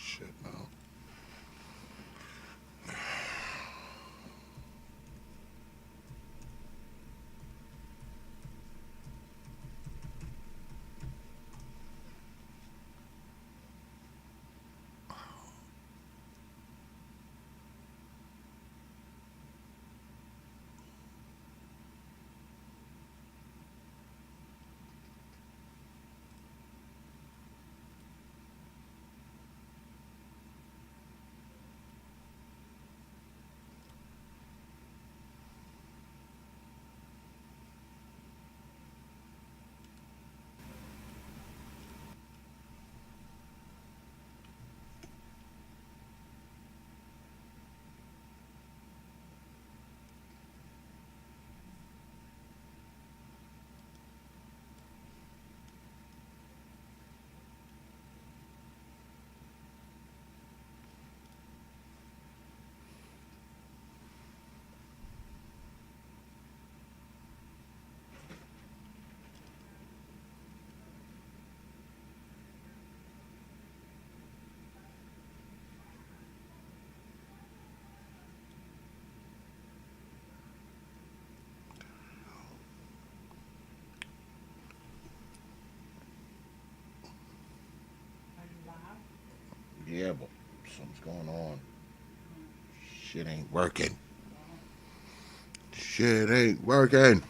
shit now. Yeah, but something's going on. Shit ain't working. Shit ain't working.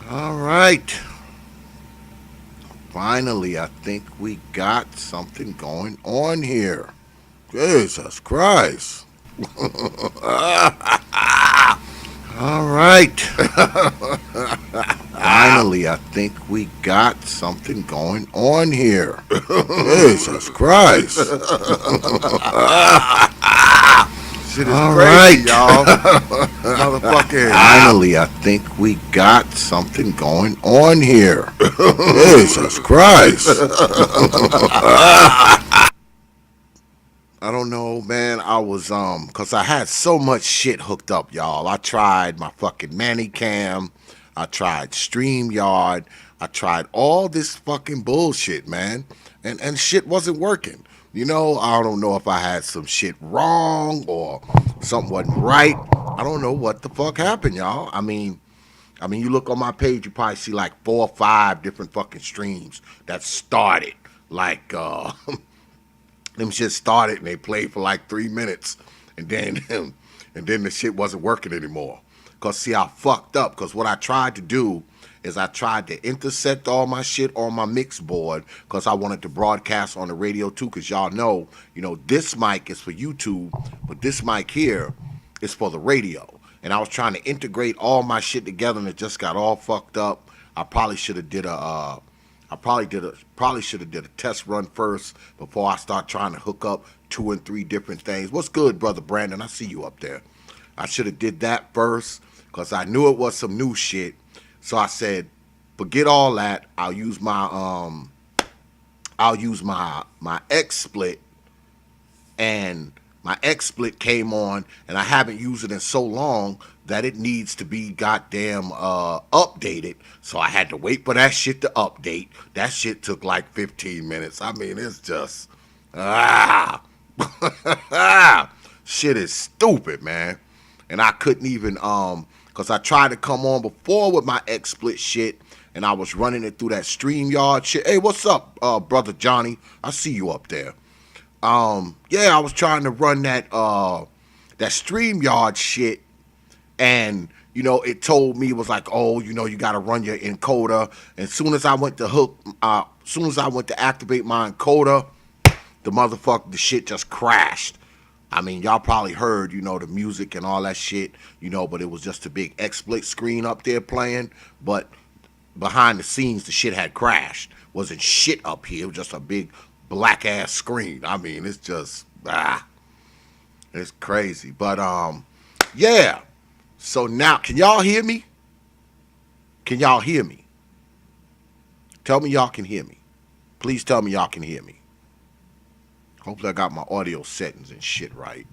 All right. Finally, I think we got something going on here. Jesus Christ. All right. Finally, I think we got something going on here. Jesus Christ. Shit is all crazy, right, y'all. Motherfucking. Finally, I think we got something going on here. Jesus Christ. I don't know, man. I was cause I had so much shit hooked up, y'all. I tried my fucking Manicam, I tried StreamYard, I tried all this fucking bullshit, man. And shit wasn't working. You know, I don't know if I had some shit wrong or something wasn't right. I don't know what the fuck happened, y'all. I mean, you look on my page, you probably see like 4 or 5 different fucking streams that started. Like, them shit started and they played for like 3 minutes, and then and then the shit wasn't working anymore. Cause see, I fucked up. Cause what I tried to do is I tried to intersect all my shit on my mix board, cause I wanted to broadcast on the radio too. Cause y'all know, this mic is for YouTube, but this mic here is for the radio. And I was trying to integrate all my shit together, and it just got all fucked up. I probably should have did I probably should have did a test run first before I start trying to hook up two and three different things. What's good, brother Brandon? I see you up there. I should have did that first because I knew it was some new shit. So I said, forget all that. I'll use my X split, and my X split came on, and I haven't used it in so long that it needs to be goddamn updated. So I had to wait for that shit to update. That shit took like 15 minutes. I mean, it's just ah, shit is stupid, man. And I couldn't even because I tried to come on before with my X split shit, and I was running it through that StreamYard shit. Hey, what's up, brother Johnny? I see you up there. Yeah, I was trying to run that StreamYard shit, and it told me, it was like, oh, you got to run your encoder. And soon as I went to activate my encoder, the shit just crashed. I mean, y'all probably heard, the music and all that shit, but it was just a big XSplit screen up there playing. But behind the scenes, the shit had crashed. Wasn't shit up here. It was just a big black ass screen. I mean, it's just it's crazy. But yeah. So now, can y'all hear me? Can y'all hear me? Tell me y'all can hear me. Please tell me y'all can hear me. Hopefully I got my audio settings and shit right.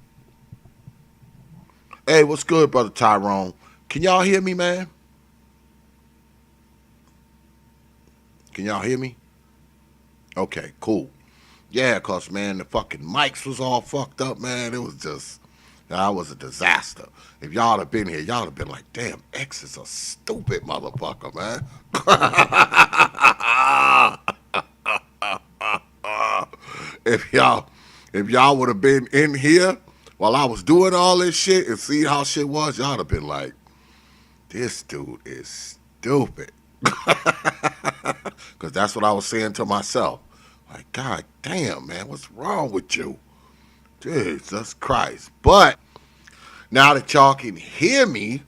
Hey, what's good, brother Tyrone? Can y'all hear me, man? Can y'all hear me? Okay, cool. Yeah, cause man, the fucking mics was all fucked up, man. It was just, that was a disaster. If y'all have been here, y'all have been like, damn, X is a stupid motherfucker, man. if y'all if y'all would have been in here while I was doing all this shit and see how shit was, y'all would have been like, this dude is stupid. Because that's what I was saying to myself. Like, God damn, man, what's wrong with you? Jesus Christ. But now that y'all can hear me,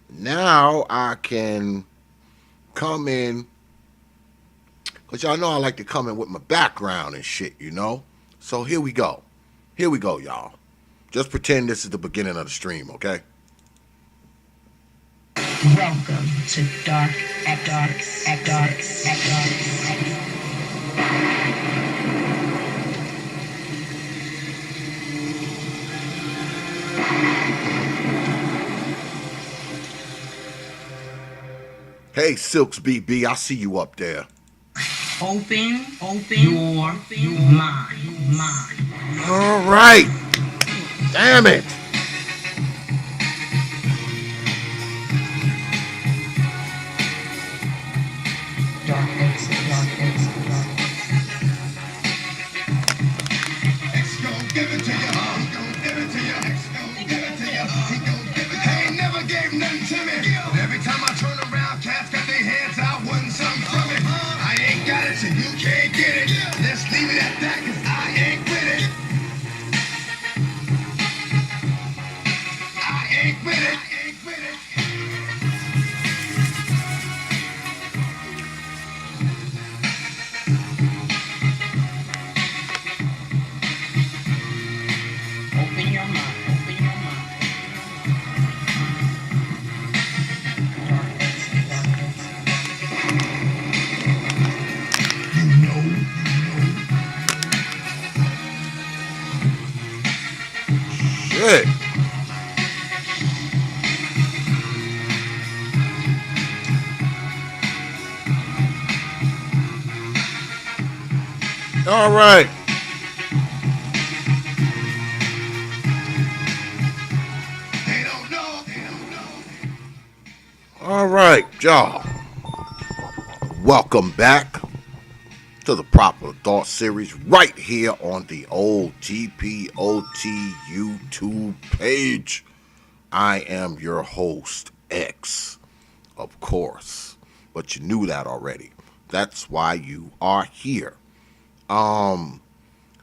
now I can come in. Because y'all know I like to come in with my background and shit. So here we go. Here we go, y'all. Just pretend this is the beginning of the stream, okay? Welcome to Dark at Dark at Dark at Dark. Hey, Silks BB, I see you up there. Open your mind. All right. Damn it. X gon' give it to you. He gon' give it to you. X gon' give it to you. He gon' give it. He ain't never gave nothing to me. But every time I turn around, cats got their hands out, wanting something from it. I ain't got it, so you can't get it. Let's leave it at that, cause I ain't with it. I ain't with it. I ain't with it. Open your mind. Shit. All right. They don't know. All right, y'all. Welcome back to the Proper Thought series right here on the old GPOT YouTube page. I am your host, X, of course. But you knew that already. That's why you are here.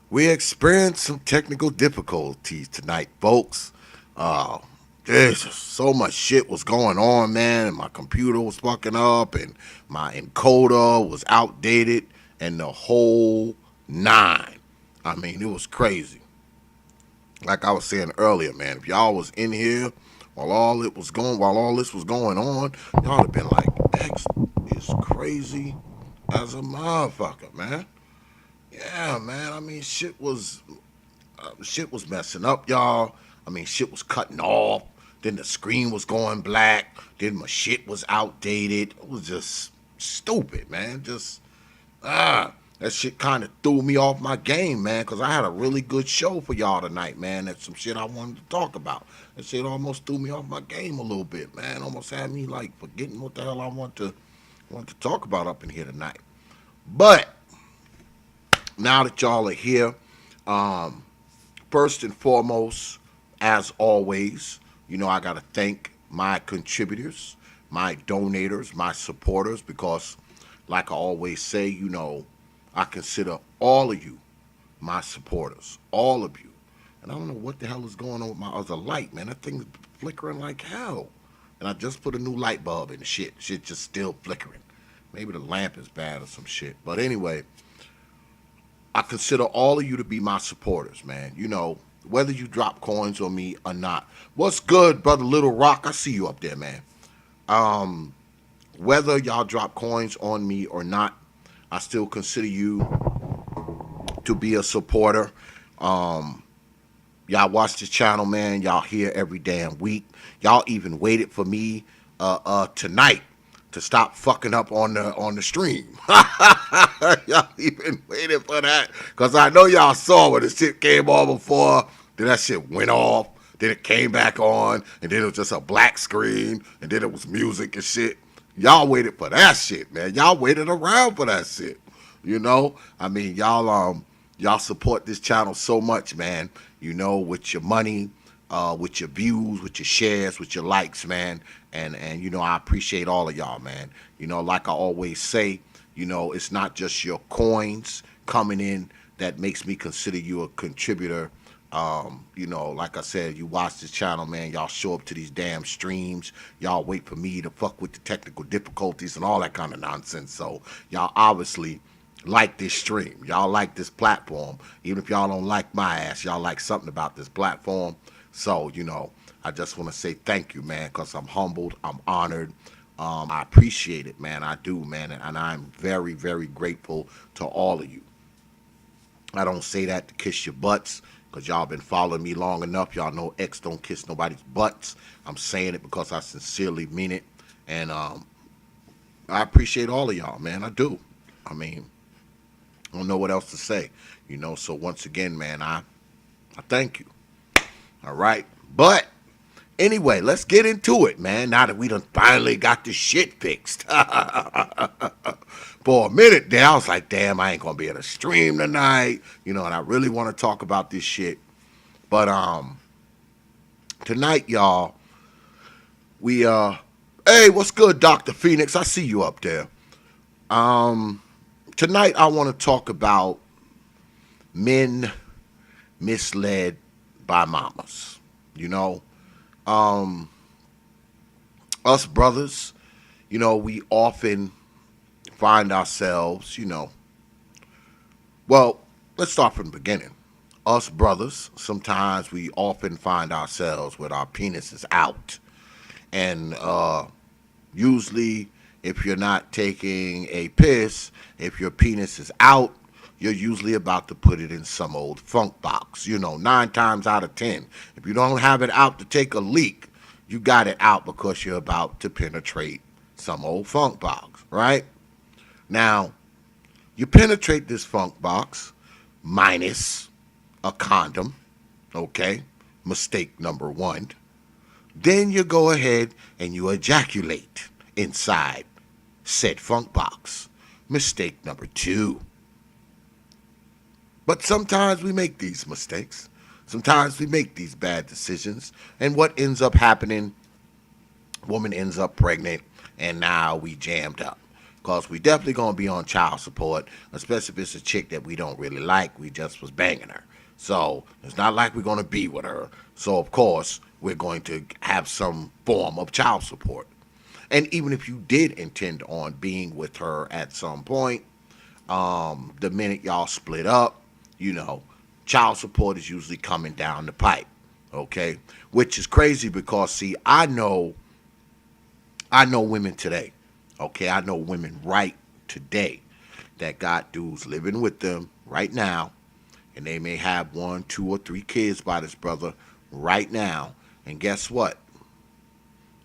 We experienced some technical difficulties tonight, folks. there's just so much shit was going on, man, and my computer was fucking up, and my encoder was outdated, and the whole nine. I mean, it was crazy. Like I was saying earlier, man, if y'all was in here while all this was going on, y'all have been like, X is crazy as a motherfucker, man. Yeah, man. I mean, shit was messing up, y'all. I mean, shit was cutting off. Then the screen was going black. Then my shit was outdated. It was just stupid, man. Just that shit kind of threw me off my game, man, because I had a really good show for y'all tonight, man. That's some shit I wanted to talk about. That shit almost threw me off my game a little bit, man. Almost had me like forgetting what the hell I want to talk about up in here tonight. But now that y'all are here, um, first and foremost, as always, I got to thank my contributors, my donators, my supporters, because, like I always say, I consider all of you my supporters, all of you. And I don't know what the hell is going on with my other light, man. That thing's flickering like hell. And I just put a new light bulb in the shit. Shit just still flickering. Maybe the lamp is bad or some shit. But anyway, I consider all of you to be my supporters, man. Whether you drop coins on me or not. What's good, brother Little Rock? I see you up there, man. Um, Whether y'all drop coins on me or not, I still consider you to be a supporter. Um, Y'all watch the channel, man. Y'all here every damn week. Y'all even waited for me tonight to stop fucking up on the stream. Y'all even waited for that. Cause I know y'all saw when the shit came on before. Then that shit went off. Then it came back on. And then it was just a black screen. And then it was music and shit. Y'all waited for that shit, man. Y'all waited around for that shit. I mean, y'all support this channel so much, man. With your money, with your views, with your shares, with your likes, man. And I appreciate all of y'all, man. Like I always say, it's not just your coins coming in that makes me consider you a contributor. Like I said, you watch this channel, man. Y'all show up to these damn streams. Y'all wait for me to fuck with the technical difficulties and all that kind of nonsense. So y'all obviously like this stream. Y'all like this platform. Even if y'all don't like my ass, y'all like something about this platform. So, I just want to say thank you, man, because I'm humbled. I'm honored. I appreciate it, man. I do, man. And I'm very, very grateful to all of you. I don't say that to kiss your butts because y'all been following me long enough. Y'all know X don't kiss nobody's butts. I'm saying it because I sincerely mean it. And I appreciate all of y'all, man. I do. I mean, I don't know what else to say. So once again, man, I thank you. All right. But anyway, let's get into it, man. Now that we done finally got this shit fixed. For a minute there, I was like, damn, I ain't gonna be able to stream tonight. And I really want to talk about this shit. But tonight, y'all, we hey, what's good, Dr. Phoenix? I see you up there. Tonight I want to talk about men misled by mamas. You know, um, us brothers, we often find ourselves, well, let's start from the beginning. Us brothers, sometimes we often find ourselves with our penises out. And usually, if you're not taking a piss, if your penis is out, you're usually about to put it in some old funk box. 9 times out of 10. If you don't have it out to take a leak, you got it out because you're about to penetrate some old funk box, right? Now, you penetrate this funk box minus a condom, okay? Mistake number one. Then you go ahead and you ejaculate inside said funk box. Mistake number two. But sometimes we make these mistakes. Sometimes we make these bad decisions. And what ends up happening, woman ends up pregnant, and now we jammed up. Because we definitely going to be on child support, especially if it's a chick that we don't really like. We just was banging her. So it's not like we're going to be with her. So of course we're going to have some form of child support. And even if you did intend on being with her at some point, the minute y'all split up, you know, child support is usually coming down the pipe. Okay, which is crazy because see, I know women today. Okay, I know women right today that got dudes living with them right now, and they may have one, two, or three kids by this brother right now. And guess what?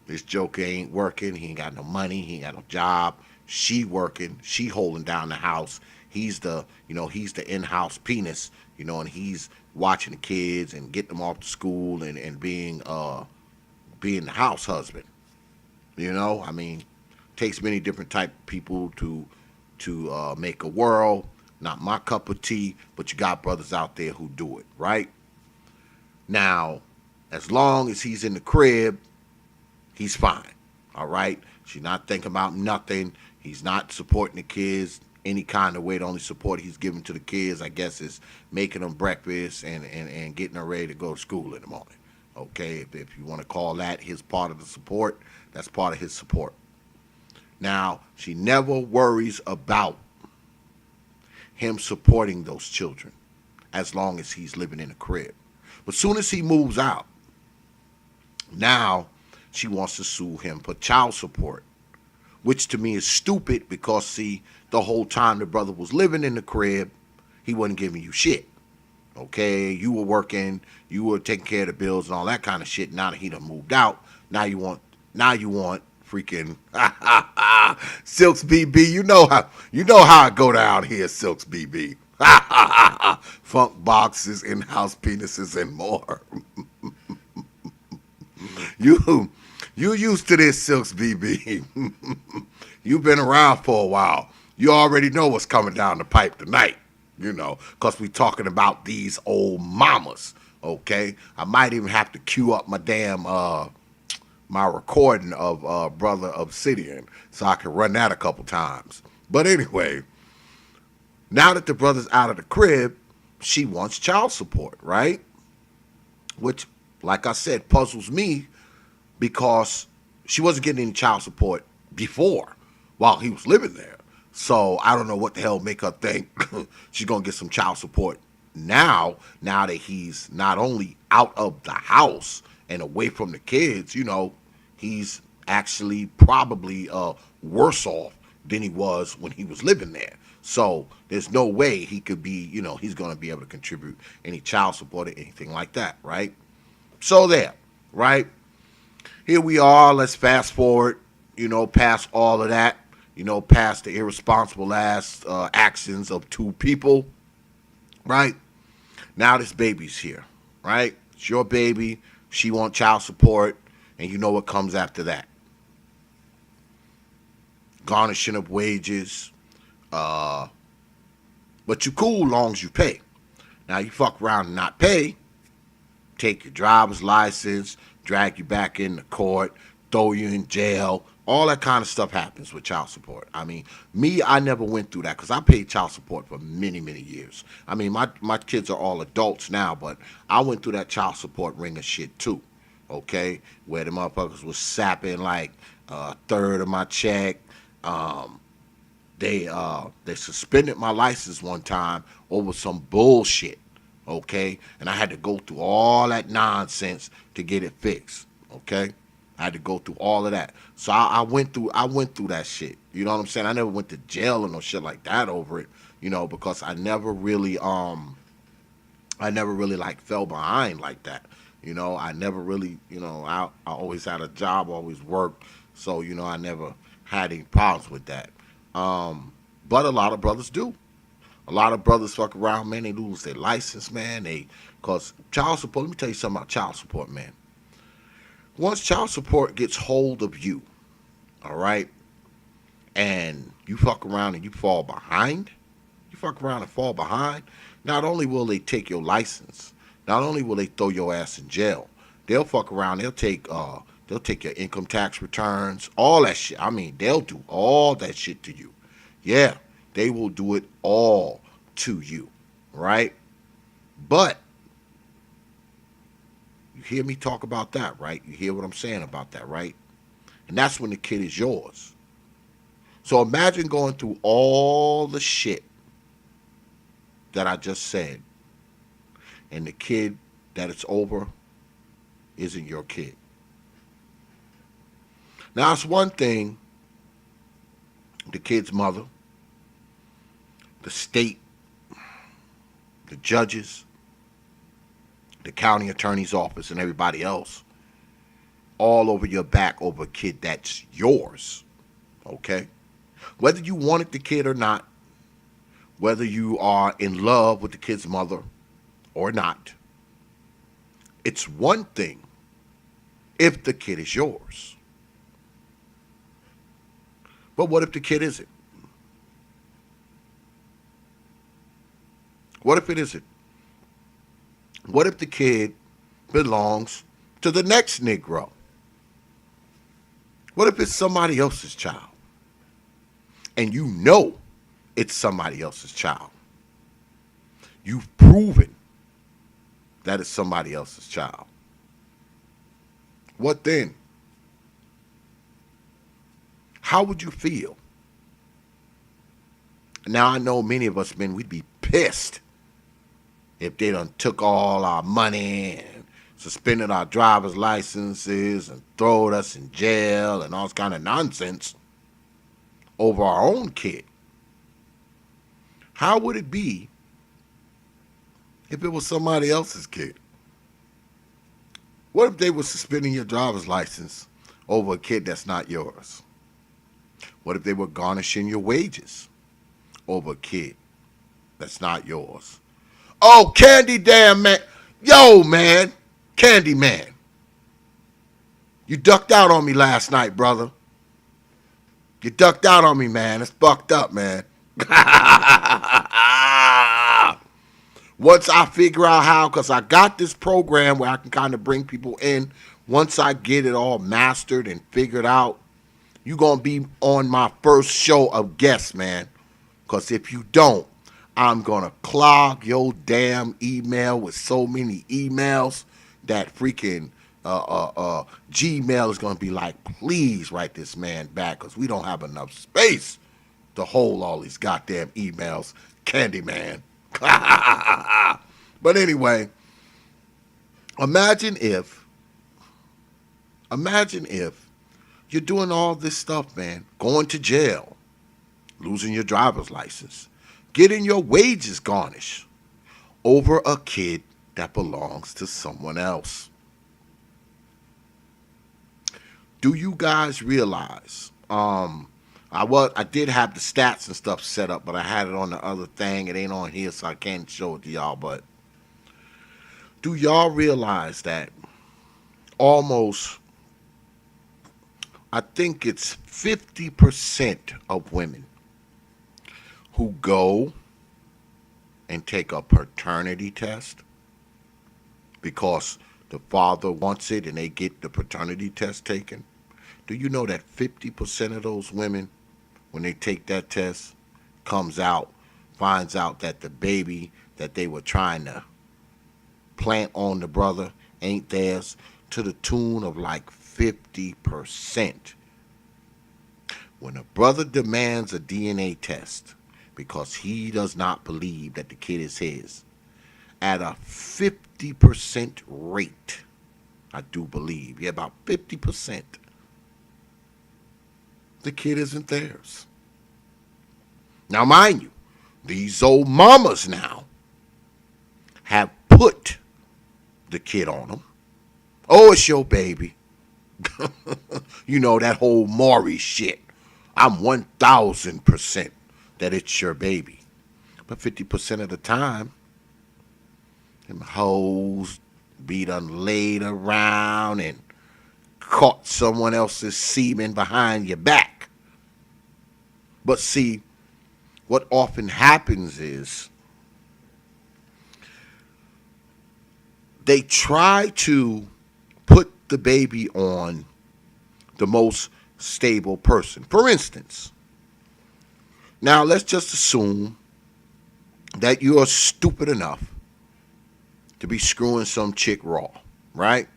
This joker ain't working. He ain't got no money. He ain't got no job. She working. She holding down the house. He's the in-house penis. And he's watching the kids and getting them off to school and being the house husband. I mean, takes many different type of people to make a world. Not my cup of tea, but you got brothers out there who do it right now. As long as he's in the crib, he's fine. All right. She's not thinking about nothing. He's not supporting the kids any kind of way. The only support he's giving to the kids, I guess, is making them breakfast and getting them ready to go to school in the morning. Okay. If you want to call that his part of the support, that's part of his support. Now, she never worries about him supporting those children as long as he's living in a crib. But soon as he moves out, now she wants to sue him for child support, which to me is stupid because, see, the whole time the brother was living in the crib, he wasn't giving you shit. Okay, you were working, you were taking care of the bills and all that kind of shit. Now that he done moved out, now you want freaking Silks BB. You know how I go down here, Silks BB. Funk boxes, in-house penises, and more. You you used to this, Silks BB. You've been around for a while. You already know what's coming down the pipe tonight. Because we talking about these old mamas. Okay, I might even have to cue up my recording of Brother Obsidian so I can run that a couple times. But anyway, now that the brother's out of the crib, she wants child support, right? Which, like I said, puzzles me because she wasn't getting any child support before while he was living there. So I don't know what the hell make her think she's gonna get some child support now that he's not only out of the house and away from the kids. He's actually probably worse off than he was when he was living there. So there's no way he could be, he's gonna be able to contribute any child support or anything like that, right? So there, right? Here we are. Let's fast forward, past all of that, past the irresponsible ass actions of two people, right? Now this baby's here, right? It's your baby. She wants child support, and you know what comes after that. Garnishing of wages, but you cool long as you pay. Now you fuck around and not pay, take your driver's license, drag you back into court, throw you in jail. All that kind of stuff happens with child support. I mean, I never went through that because I paid child support for many, many years. I mean, my kids are all adults now, but I went through that child support ring of shit too. Okay, where the motherfuckers was sapping like a third of my check. Um, they suspended my license one time over some bullshit. Okay, and I had to go through all that nonsense to get it fixed. Okay, I had to go through all of that. So I went through that shit. You know what I'm saying? I never went to jail or no shit like that over it. Because I never really like fell behind like that. I never really, I always had a job, always worked. So, I never had any problems with that. But a lot of brothers do. A lot of brothers fuck around, man. They lose their license, man. Cause child support. Let me tell you something about child support, man. Once child support gets hold of you, all right, and you fuck around and you fall behind, you fuck around and fall behind. Not only will they take your license, not only will they throw your ass in jail, they'll fuck around. They'll take your income tax returns, all that shit. I mean, they'll do all that shit to you. Yeah, they will do it all to you, right? But You hear me talk about that, right? You hear what I'm saying about that, right? And that's when the kid is yours. So imagine going through all the shit that I just said, and the kid that it's over isn't your kid. Now, it's one thing the kid's mother, the state, the judges, the county attorney's office, and everybody else all over your back over a kid that's yours. Okay? Whether you wanted the kid or not, whether you are in love with the kid's mother or not, it's one thing if the kid is yours. But what if the kid isn't? What if it isn't? What if the kid belongs to the next Negro? What if it's somebody else's child? And you know it's somebody else's child. You've proven that it's somebody else's child. What then? How would you feel? Now, I know many of us men, we'd be pissed if they done took all our money and suspended our driver's licenses and throwed us in jail and all this kind of nonsense over our own kid. How would it be if it was somebody else's kid? What if they were suspending your driver's license over a kid that's not yours? What if they were garnishing your wages over a kid that's not yours? Oh, Candy damn man. Yo, man. Candy man. You ducked out on me last night, brother. You ducked out on me, man. It's fucked up, man. Once I figure out how, because I got this program where I can kind of bring people in. Once I get it all mastered and figured out, you're going to be on my first show of guests, man. Because if you don't, I'm going to clog your damn email with so many emails that freaking Gmail is going to be like, please write this man back because we don't have enough space to hold all these goddamn emails. Candyman. But anyway, imagine if you're doing all this stuff, man, going to jail, losing your driver's license, getting your wages garnished over a kid that belongs to someone else. Do you guys realize? I did have the stats and stuff set up, but I had it on the other thing. It ain't on here, so I can't show it to y'all. But do y'all realize that almost, I think it's 50% of women who go and take a paternity test because the father wants it and they get the paternity test taken? Do you know that 50% of those women, when they take that test, finds out that the baby that they were trying to plant on the brother ain't theirs, to the tune of like 50%. When a brother demands a DNA test because he does not believe that the kid is his, at a 50% rate, I do believe, yeah, about 50%, the kid isn't theirs. Now, mind you, these old mamas now have put the kid on them. Oh, it's your baby. You know, that whole Maury shit. I'm 1,000% that it's your baby. But 50% of the time, them hoes be done laid around and caught someone else's semen behind your back. But see, what often happens is they try to put the baby on the most stable person. For instance, now let's just assume that you are stupid enough to be screwing some chick raw, right?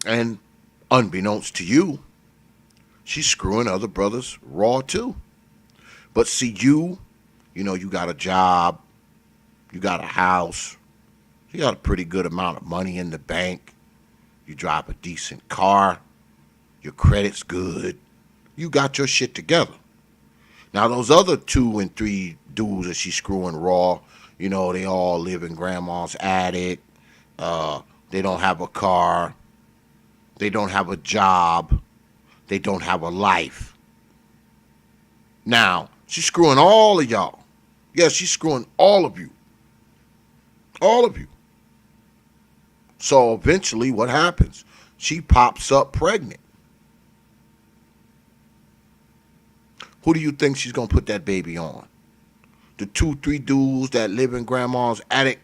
And unbeknownst to you, she's screwing other brothers raw too. But see, you got a job, you got a house, you got a pretty good amount of money in the bank, you drive a decent car, your credit's good, you got your shit together. Now, those other 2 and 3 dudes that she's screwing raw, they all live in grandma's attic, uh, they don't have a car, they don't have a job, they don't have a life. Now, she's screwing all of y'all. Yes, she's screwing all of you. All of you. So eventually, what happens? She pops up pregnant. Who do you think she's going to put that baby on? The 2, 3 dudes that live in grandma's attic?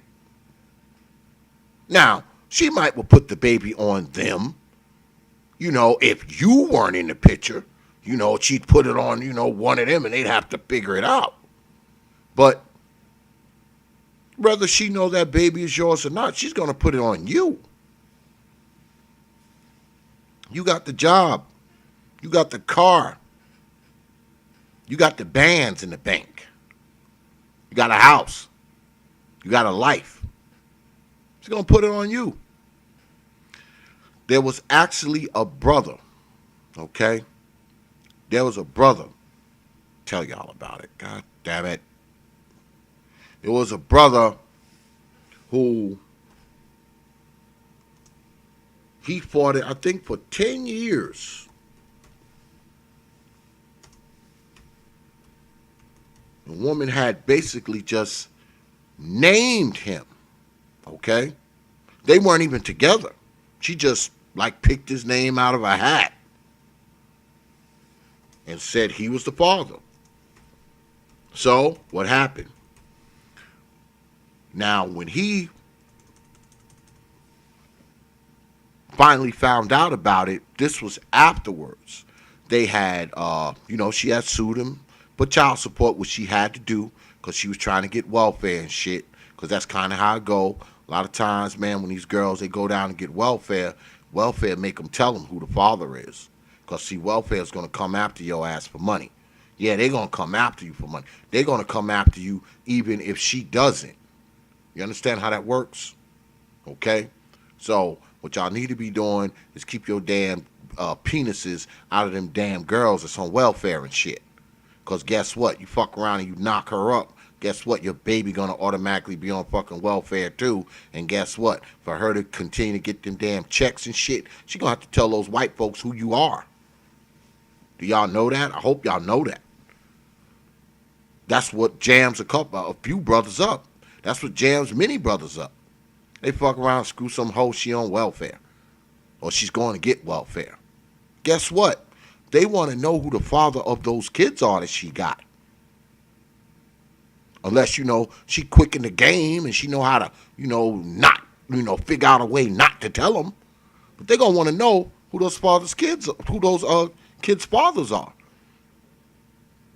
Now, she might well put the baby on them. If you weren't in the picture, she'd put it on, one of them and they'd have to figure it out. But whether she know that baby is yours or not, she's going to put it on you. You got the job. You got the car. You got the bands in the bank. You got a house. You got a life. She's going to put it on you. There was actually a brother, okay? There was a brother. Tell y'all about it. God damn it. There was a brother who he fought it, I think, for 10 years. The woman had basically just named him, okay? They weren't even together. She just, picked his name out of a hat and said he was the father. So, what happened? Now, when he finally found out about it, this was afterwards. They had, she had sued him for child support, which she had to do because she was trying to get welfare and shit, because that's kind of how it go. A lot of times, man, when these girls, they go down and get welfare make them tell them who the father is. Because, see, welfare is going to come after your ass for money. Yeah, they're going to come after you for money. They're going to come after you even if she doesn't. You understand how that works? Okay? So, what y'all need to be doing is keep your damn penises out of them damn girls that's on welfare and shit. Because guess what? You fuck around and you knock her up. Guess what? Your baby gonna automatically be on fucking welfare too. And guess what? For her to continue to get them damn checks and shit, she gonna have to tell those white folks who you are. Do y'all know that? I hope y'all know that. That's what jams a few brothers up. That's what jams many brothers up. They fuck around and screw some hoe she on welfare. Or she's going to get welfare. Guess what? They want to know who the father of those kids are that she got. Unless, she quick in the game and she know how to, not, figure out a way not to tell them. But they're going to want to know who those kids' fathers are.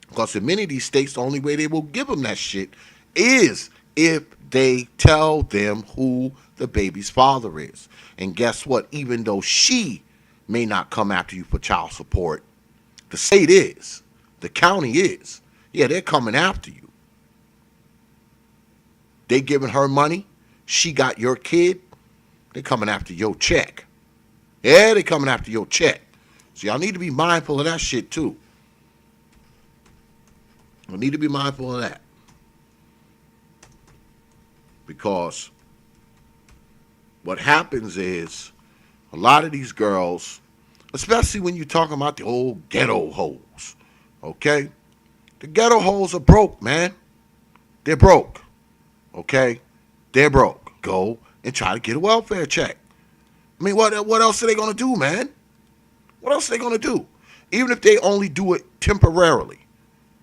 Because in many of these states, the only way they will give them that shit is if they tell them who the baby's father is. And guess what? Even though she may not come after you for child support, the state is. The county is. Yeah, they're coming after you. They giving her money. She got your kid. They coming after your check. Yeah, they coming after your check. So y'all need to be mindful of that shit too. You need to be mindful of that. Because what happens is a lot of these girls, especially when you're talking about the old ghetto hoes, okay? The ghetto hoes are broke, man. They're broke, okay? They're broke. Go and try to get a welfare check. I mean, what else are they going to do, man? What else are they going to do? Even if they only do it temporarily,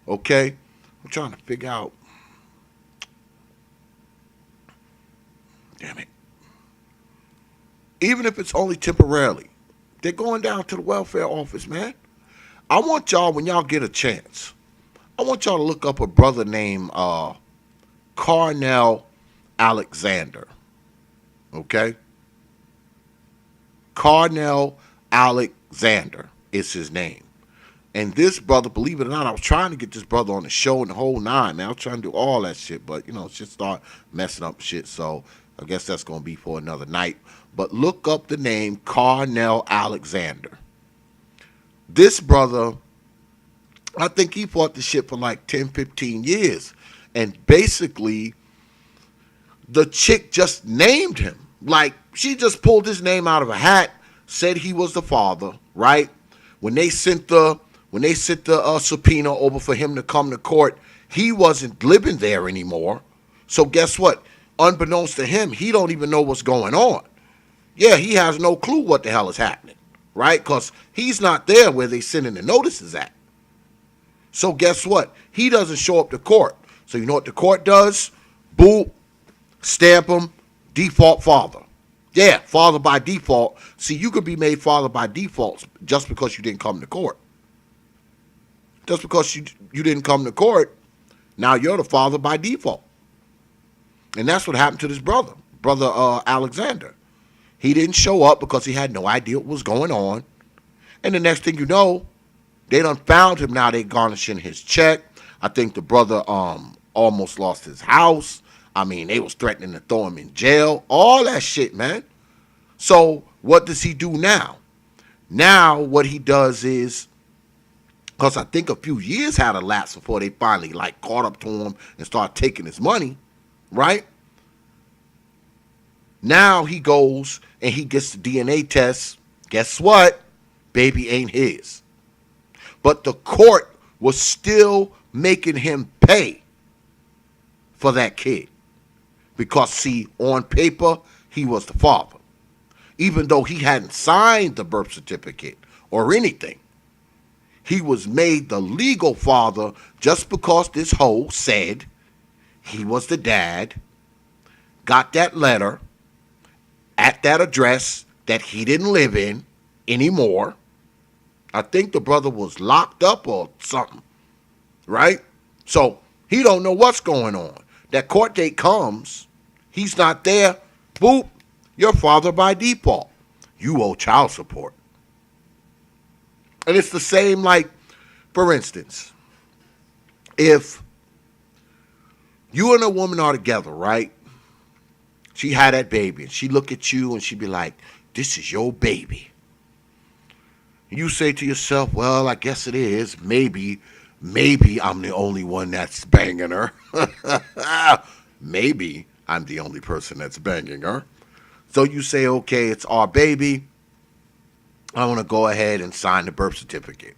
okay? I'm trying to figure out. Damn it. Even if it's only temporarily, they're going down to the welfare office, man. I want y'all, when y'all get a chance, I want y'all to look up a brother named Carnell Alexander. Okay? Carnell Alexander is his name. And this brother, believe it or not, I was trying to get this brother on the show and the whole nine, man. I was trying to do all that shit, but, shit start messing up shit. So I guess that's going to be for another night. But look up the name Carnell Alexander. This brother, I think he fought the shit for like 10, 15 years. And basically, the chick just named him. Like, she just pulled his name out of a hat, said he was the father, right? When they sent the subpoena over for him to come to court, he wasn't living there anymore. So guess what? Unbeknownst to him, he don't even know what's going on. Yeah, he has no clue what the hell is happening, right? Because he's not there where they sending the notices at. So guess what? He doesn't show up to court. So you know what the court does? Boop, stamp him, default father. Yeah, father by default. See, you could be made father by default just because you didn't come to court. Just because you didn't come to court, now you're the father by default. And that's what happened to this brother Alexander. He didn't show up because he had no idea what was going on. And the next thing you know, they done found him. Now they garnishing his check. I think the brother almost lost his house. I mean, they was threatening to throw him in jail. All that shit, man. So what does he do now? Now what he does is, because I think a few years had elapsed before they finally like caught up to him and started taking his money, right? Now he goes and he gets the DNA test. Guess what? Baby ain't his. But the court was still making him pay for that kid. Because, see, on paper, he was the father. Even though he hadn't signed the birth certificate or anything. He was made the legal father just because this hoe said he was the dad, got that letter at that address that he didn't live in anymore. I think the brother was locked up or something, right? So he don't know what's going on. That court date comes, he's not there, boop, you're father by default. You owe child support. And it's the same, like, for instance, if you and a woman are together, right? She had that baby, and she look at you and she be like, this is your baby. You say to yourself, well, I guess it is. Maybe I'm the only one that's banging her. Maybe I'm the only person that's banging her. So you say, okay, it's our baby. I want to go ahead and sign the birth certificate.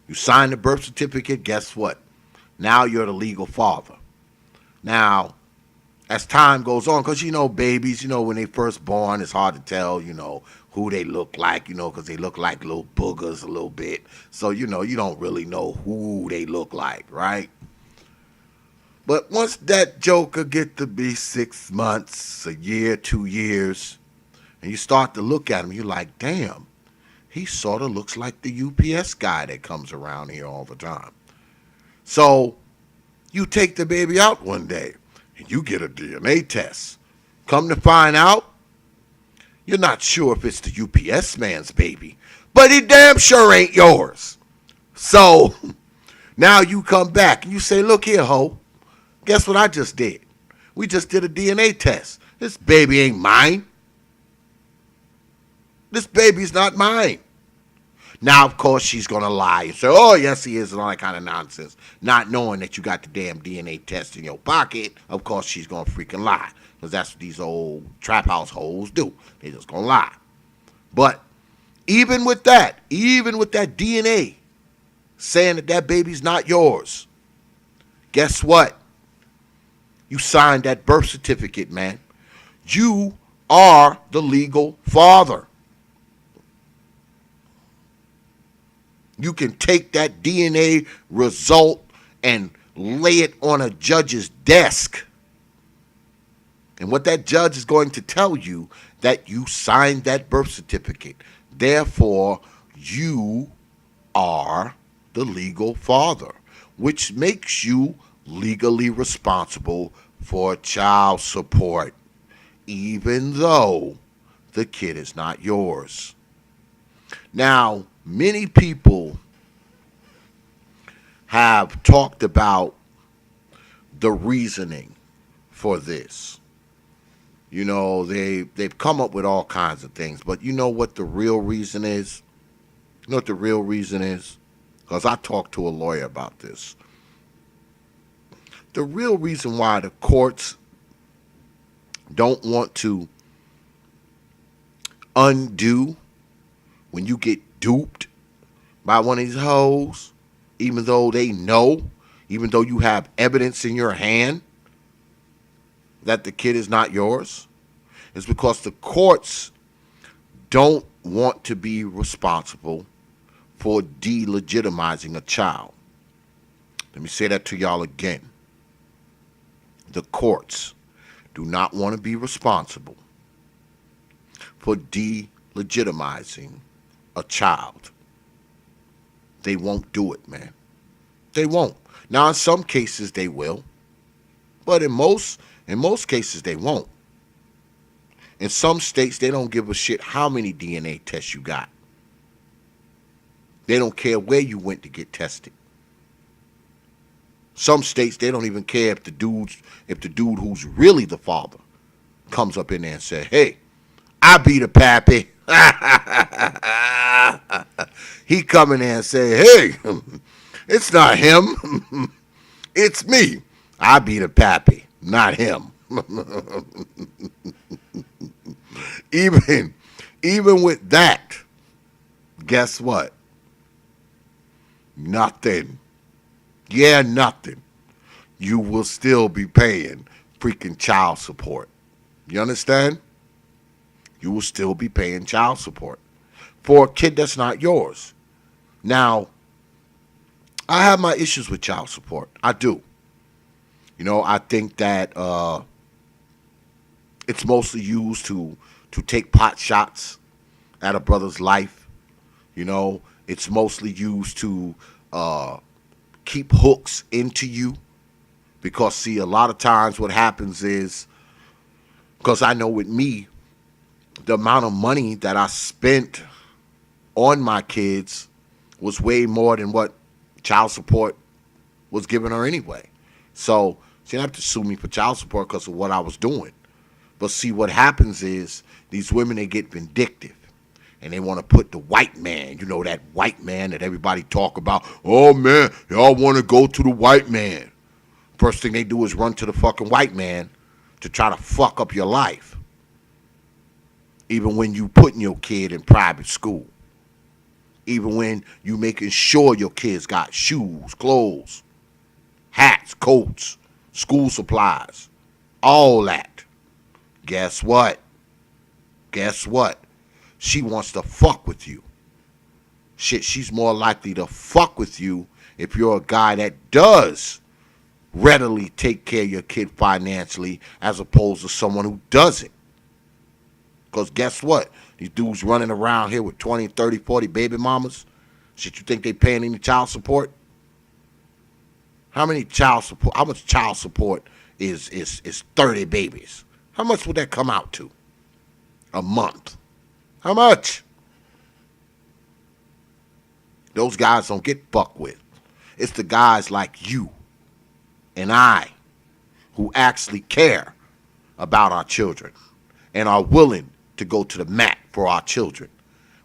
You sign the birth certificate, guess what? Now you're the legal father. Now, as time goes on, because, babies, when they first born, it's hard to tell, who they look like, because they look like little boogers a little bit. So, you don't really know who they look like, right? But once that joker get to be 6 months, a year, 2 years, and you start to look at him, you're like, damn, he sort of looks like the UPS guy that comes around here all the time. So you take the baby out one day, and you get a DNA test. Come to find out, you're not sure if it's the UPS man's baby, but he damn sure ain't yours. So now you come back and you say, look here, ho, guess what I just did? We just did a DNA test. This baby ain't mine. This baby's not mine. Now, of course, she's going to lie and say, oh, yes, he is, and all that kind of nonsense. Not knowing that you got the damn DNA test in your pocket, of course, she's going to freaking lie. Because that's what these old trap house hoes do. They just going to lie. But even with that DNA saying that baby's not yours, guess what? You signed that birth certificate, man. You are the legal father. You can take that DNA result and lay it on a judge's desk. And what that judge is going to tell you, that you signed that birth certificate. Therefore, you are the legal father, which makes you legally responsible for child support, even though the kid is not yours. Now, many people have talked about the reasoning for this. You know, they've come up with all kinds of things, but you know what the real reason is? You know what the real reason is? Because I talked to a lawyer about this. The real reason why the courts don't want to undo when you get duped by one of these hoes, even though they know, even though you have evidence in your hand that the kid is not yours, is because the courts don't want to be responsible for delegitimizing a child. Let me say that to y'all again. The courts do not want to be responsible for delegitimizing a child. They won't do it, man. They won't. Now, in some cases, they will, but in most cases, they won't. In some states, they don't give a shit how many DNA tests you got. They don't care where you went to get tested. Some states, they don't even care if the dude who's really the father comes up in there and says, "Hey, I be the pappy." He come in there and say, "Hey, it's not him. It's me. I be the pappy, not him." Even with that, guess what? Nothing. Yeah, nothing. You will still be paying freaking child support. You understand? You will still be paying child support for a kid that's not yours. Now, I have my issues with child support. I do. You know, I think that it's mostly used to take pot shots at a brother's life. You know, it's mostly used to keep hooks into you. Because, see, a lot of times what happens is, because I know with me, the amount of money that I spent on my kids was way more than what child support was giving her anyway. So she didn't have to sue me for child support because of what I was doing. But see, what happens is these women, they get vindictive. And they want to put the white man, you know, that white man that everybody talk about. "Oh, man, y'all want to go to the white man." First thing they do is run to the fucking white man to try to fuck up your life. Even when you putting your kid in private school. Even when you making sure your kids got shoes, clothes, hats, coats, school supplies, all that. Guess what? Guess what? She wants to fuck with you. Shit, she's more likely to fuck with you if you're a guy that does readily take care of your kid financially as opposed to someone who doesn't. Because guess what? These dudes running around here with 20, 30, 40 baby mamas. Shit, you think they paying any child support? How much child support is 30 babies? How much would that come out to? A month. How much? Those guys don't get fucked with. It's the guys like you and I who actually care about our children and are willing to go to the mat for our children.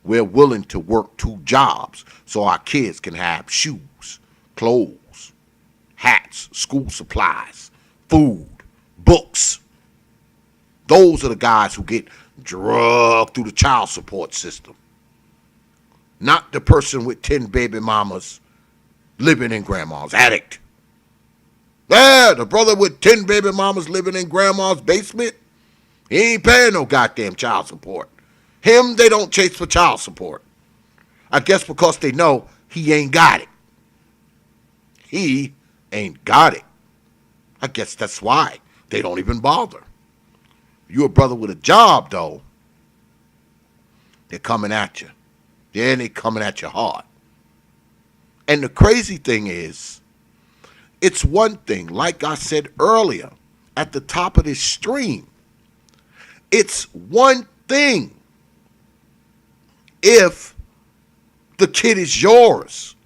We're willing to work 2 jobs so our kids can have shoes, clothes, hats, school supplies, food, books. Those are the guys who get drugged through the child support system. Not the person with 10 baby mamas living in grandma's attic. Yeah, the brother with 10 baby mamas living in grandma's basement, he ain't paying no goddamn child support. Him, they don't chase for child support. I guess because they know he ain't got it. He ain't got it. I guess that's why they don't even bother. You a brother with a job, though, they're coming at you. Yeah, they coming at you hard. And the crazy thing is, it's one thing, like I said earlier, at the top of this stream, it's one thing if the kid is yours.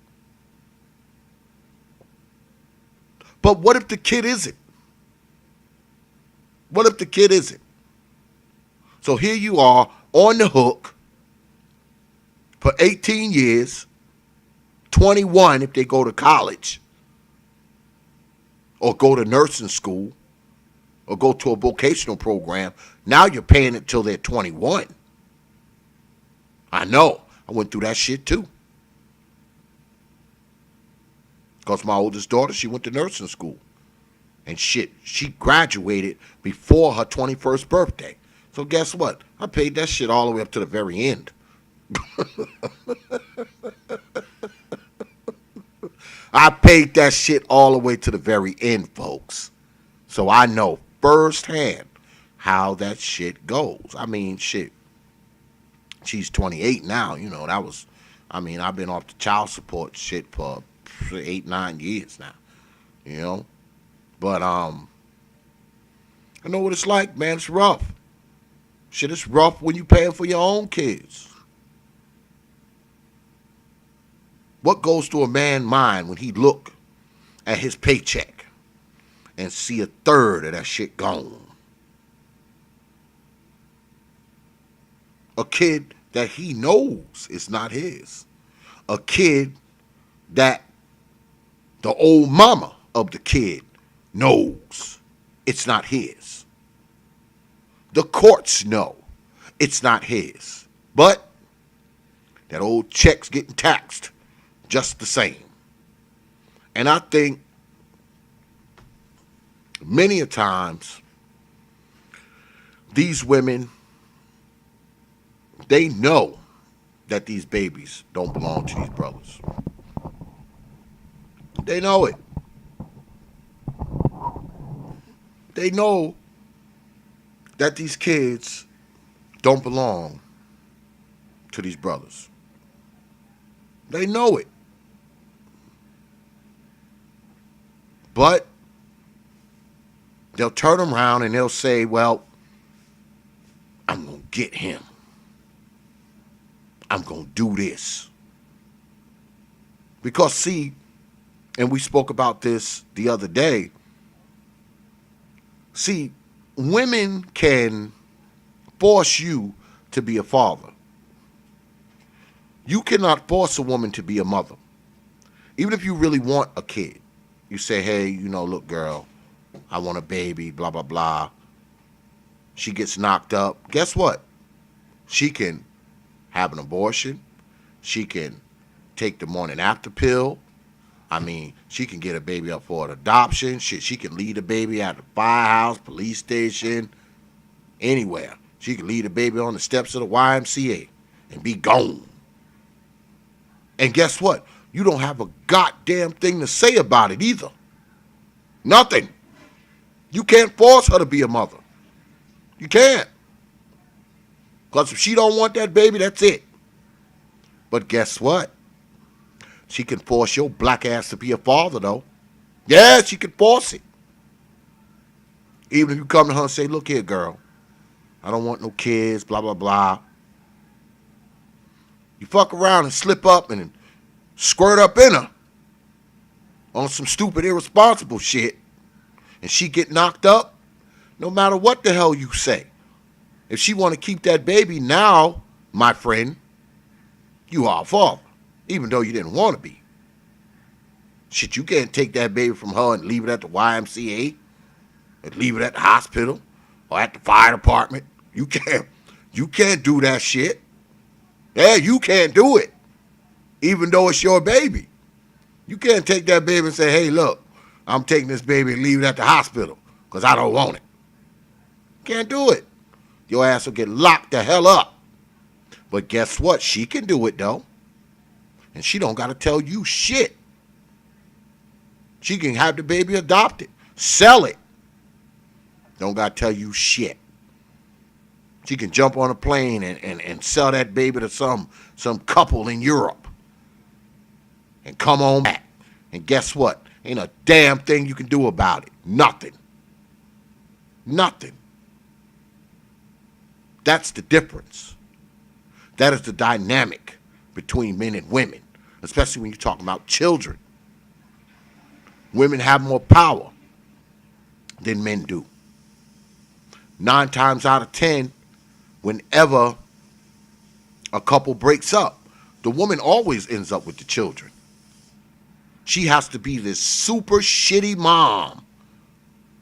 But what if the kid isn't? What if the kid isn't? So here you are on the hook for 18 years, 21 if they go to college or go to nursing school or go to a vocational program. Now you're paying it till they're 21. I know. I went through that shit too. Because my oldest daughter, she went to nursing school. And shit, she graduated before her 21st birthday. So guess what? I paid that shit all the way up to the very end. I paid that shit all the way to the very end, folks. So I know firsthand how that shit goes. I mean, shit. She's 28 now. You know, that was, I mean, I've been off the child support shit for 8, 9 years now. You know? But, I know what it's like, man. It's rough. Shit, it's rough when you paying for your own kids. What goes through a man's mind when he look at his paycheck and see a third of that shit gone? A kid that he knows is not his. A kid that the old mama of the kid knows it's not his. The courts know it's not his. But that old check's getting taxed just the same. And I think many a times these women, they know that these babies don't belong to these brothers. They know it. They know that these kids don't belong to these brothers. They know it. But they'll turn around and they'll say, well, I'm going to get him. I'm going to do this. Because, see, and we spoke about this the other day, see, women can force you to be a father. You cannot force a woman to be a mother. Even if you really want a kid. You say, hey, you know, look, girl, I want a baby, blah, blah, blah. She gets knocked up. Guess what? She can have an abortion. She can take the morning after pill. I mean, she can get a baby up for an adoption. She can leave the baby at the firehouse, police station, anywhere. She can leave the baby on the steps of the YMCA and be gone. And guess what? You don't have a goddamn thing to say about it either. Nothing. You can't force her to be a mother. You can't. Because if she don't want that baby, that's it. But guess what? She can force your black ass to be a father, though. Yeah, she can force it. Even if you come to her and say, look here, girl, I don't want no kids, blah, blah, blah. You fuck around and slip up and squirt up in her on some stupid, irresponsible shit, and she get knocked up, no matter what the hell you say. If she want to keep that baby now, my friend, you are a father, even though you didn't want to be. Shit, you can't take that baby from her and leave it at the YMCA, and leave it at the hospital, or at the fire department. You can't do that shit. Yeah, you can't do it, even though it's your baby. You can't take that baby and say, hey, look, I'm taking this baby and leave it at the hospital because I don't want it. Can't do it. Your ass will get locked the hell up. But guess what? She can do it, though. And she don't got to tell you shit. She can have the baby adopted. Sell it. Don't got to tell you shit. She can jump on a plane and sell that baby to some couple in Europe. And come on back. And guess what? Ain't a damn thing you can do about it. Nothing. Nothing. That's the difference. That is the dynamic between men and women, especially when you're talking about children. Women have more power than men do. 9 times out of 10, whenever a couple breaks up, the woman always ends up with the children. She has to be this super shitty mom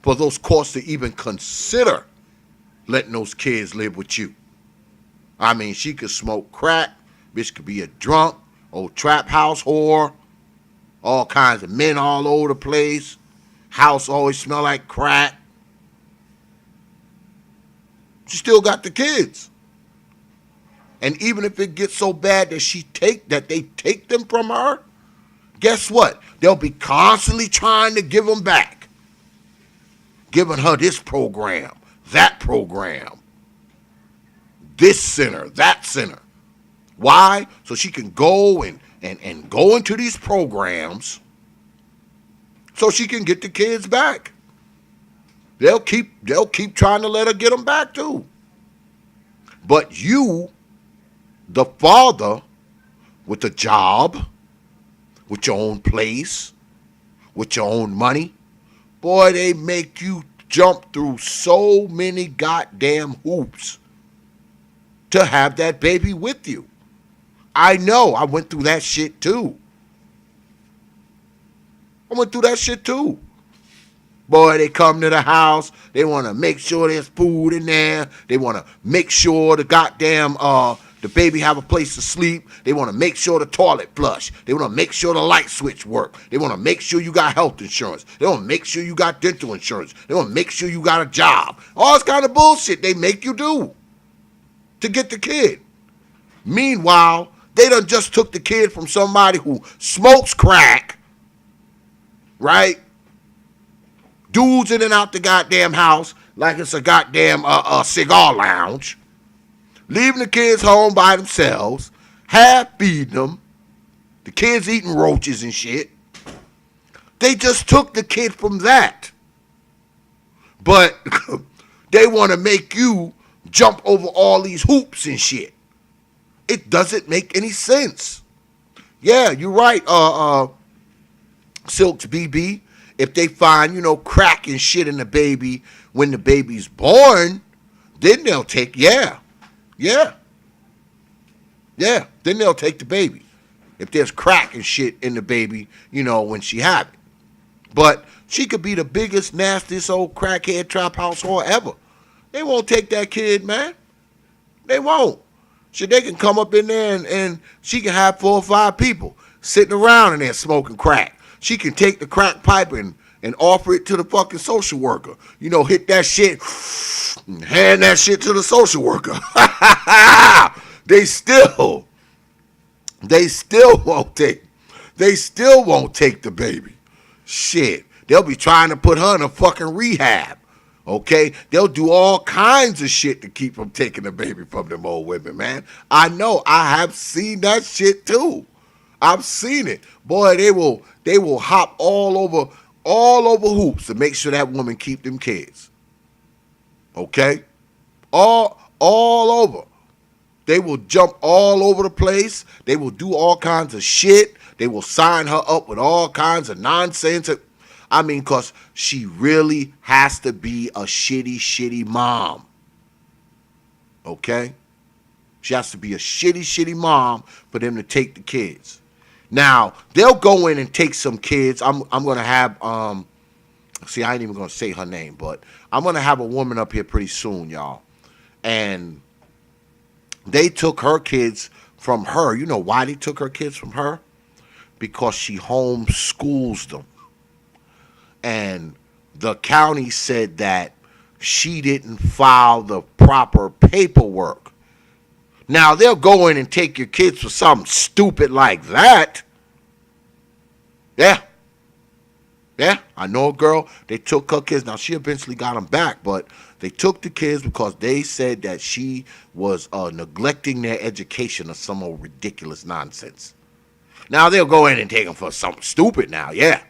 for those courts to even consider letting those kids live with you. I mean, she could smoke crack, bitch could be a drunk, old trap house whore, all kinds of men all over the place, house always smell like crack. She still got the kids. And even if it gets so bad that they take them from her, guess what? They'll be constantly trying to give them back. Giving her this program, that program, this center, that center. Why? So she can go and go into these programs so she can get the kids back. They'll keep trying to let her get them back too. But you, the father, with a job, with your own place, with your own money, boy, they make you jump through so many goddamn hoops to have that baby with you. I know, I went through that shit too. Boy, they come to the house. They want to make sure there's food in there. They want to make sure the goddamn the baby have a place to sleep. They want to make sure the toilet flush. They want to make sure the light switch work. They want to make sure you got health insurance. They want to make sure you got dental insurance. They want to make sure you got a job. All this kind of bullshit they make you do to get the kid. Meanwhile, they done just took the kid from somebody who smokes crack, right? Dudes in and out the goddamn house like it's a goddamn cigar lounge. Leaving the kids home by themselves. Half feeding them. The kids eating roaches and shit. They just took the kid from that. But they want to make you jump over all these hoops and shit. It doesn't make any sense. Yeah, you're right, Silks BB. If they find, crack and shit in the baby when the baby's born, then they'll take, yeah. Then they'll take the baby. If there's crack and shit in the baby, when she have it. But she could be the biggest, nastiest old crackhead trap house whore ever. They won't take that kid, man. They won't. So they can come up in there and she can have 4 or 5 people sitting around in there smoking crack. She can take the crack pipe and offer it to the fucking social worker. Hit that shit and hand that shit to the social worker. They still won't take the baby. Shit. They'll be trying to put her in a fucking rehab. Okay? They'll do all kinds of shit to keep from taking the baby from them old women, man. I know. I have seen that shit too. I've seen it. Boy, they will hop all over hoops to make sure that woman keep them kids. Okay? All over. They will jump all over the place. They will do all kinds of shit. They will sign her up with all kinds of nonsense. I mean, because she really has to be a shitty mom. Okay? She has to be a shitty mom for them to take the kids. Now, they'll go in and take some kids. I'm going to have, I ain't even going to say her name, but I'm going to have a woman up here pretty soon, y'all. And they took her kids from her. You know why they took her kids from her? Because she homeschools them. And the county said that she didn't file the proper paperwork. Now, they'll go in and take your kids for something stupid like that. Yeah, I know a girl. They took her kids. Now, she eventually got them back, but they took the kids because they said that she was neglecting their education or some old ridiculous nonsense. Now, they'll go in and take them for something stupid now, yeah.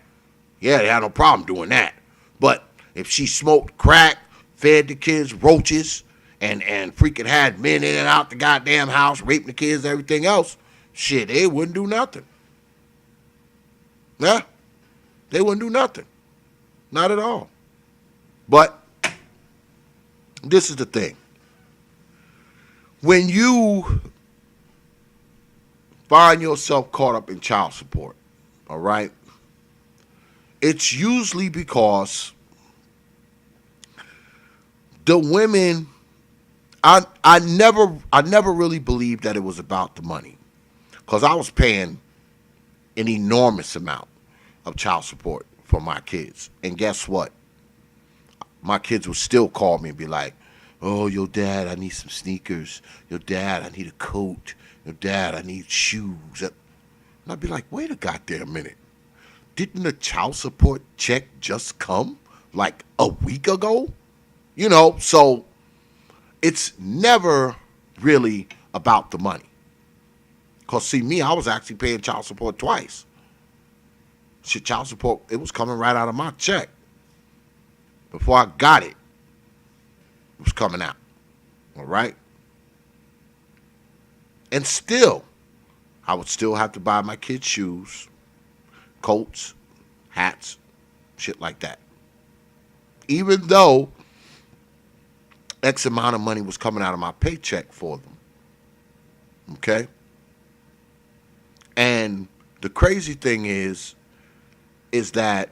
Yeah, they had no problem doing that. But if she smoked crack, fed the kids roaches, and freaking had men in and out the goddamn house, raping the kids, everything else, shit, they wouldn't do nothing. Yeah, they wouldn't do nothing. Not at all. But this is the thing. When you find yourself caught up in child support, all right, it's usually because the women, I never really believed that it was about the money, because I was paying an enormous amount of child support for my kids. And guess what? My kids would still call me and be like, "Oh, yo, dad, I need some sneakers. Yo, dad, I need a coat. Yo, dad, I need shoes." And I'd be like, wait a goddamn minute. Didn't the child support check just come like a week ago? So it's never really about the money. Because, see, me, I was actually paying child support twice. Shit, child support, it was coming right out of my check. Before I got it, it was coming out. All right? And still, I would still have to buy my kids shoes, coats, hats, shit like that. Even though X amount of money was coming out of my paycheck for them. Okay? And the crazy thing is that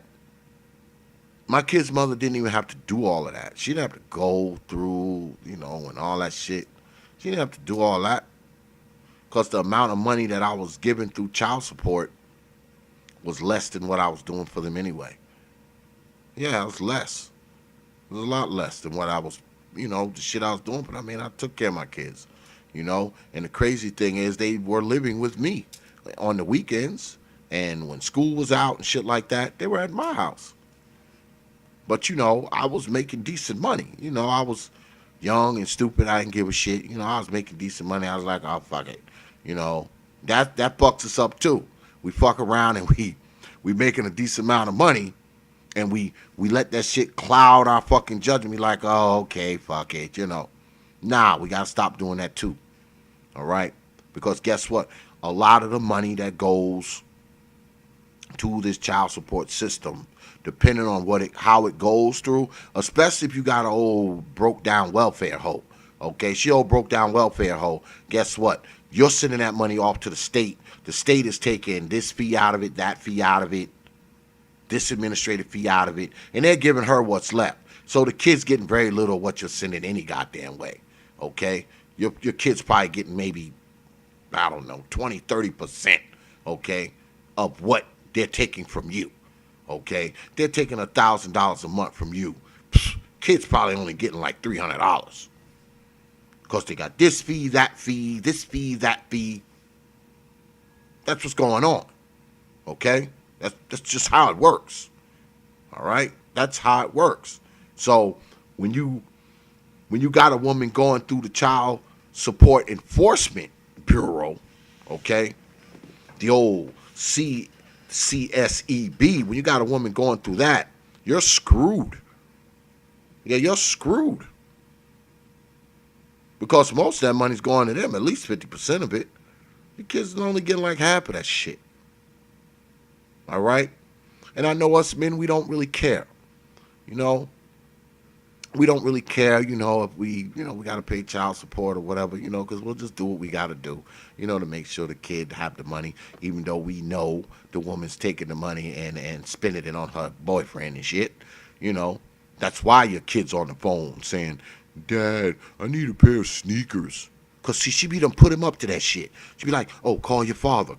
my kid's mother didn't even have to do all of that. She didn't have to go through, and all that shit. She didn't have to do all that. Because the amount of money that I was giving through child support was less than what I was doing for them anyway. Yeah, it was less. It was a lot less than what I was, the shit I was doing. But I mean, I took care of my kids, And the crazy thing is they were living with me on the weekends. And when school was out and shit like that, they were at my house. But, I was making decent money. I was young and stupid. I didn't give a shit. I was making decent money. I was like, oh, fuck it. That fucks us up too. We fuck around and we making a decent amount of money, and we let that shit cloud our fucking judgment. Be like, oh, okay, fuck it. Nah, we gotta stop doing that too. All right, because guess what? A lot of the money that goes to this child support system, depending on how it goes through, especially if you got an old broke down welfare hoe. Okay, she old broke down welfare hoe. Guess what? You're sending that money off to the state. The state is taking this fee out of it, that fee out of it, this administrative fee out of it, and they're giving her what's left. So the kid's getting very little of what you're sending any goddamn way. Okay? Your kid's probably getting maybe, I don't know, 20, 30%, okay, of what they're taking from you. Okay? They're taking $1,000 a month from you. Kid's probably only getting like $300. Because they got this fee, that fee, this fee, that fee. That's what's going on. Okay? That's just how it works. All right? That's how it works. So when you got a woman going through the Child Support Enforcement Bureau, okay, the old CSEB, when you got a woman going through that, you're screwed. Yeah, you're screwed. Because most of that money's going to them, at least 50% of it. The kids are only getting like half of that shit. All right? And I know us men, we don't really care. We don't really care, if we got to pay child support or whatever, because we'll just do what we got to do, to make sure the kid have the money, even though we know the woman's taking the money and spending it on her boyfriend and shit. That's why your kid's on the phone saying, "Dad, I need a pair of sneakers." Because, see, she be done put him up to that shit. She be like, "Oh, call your father.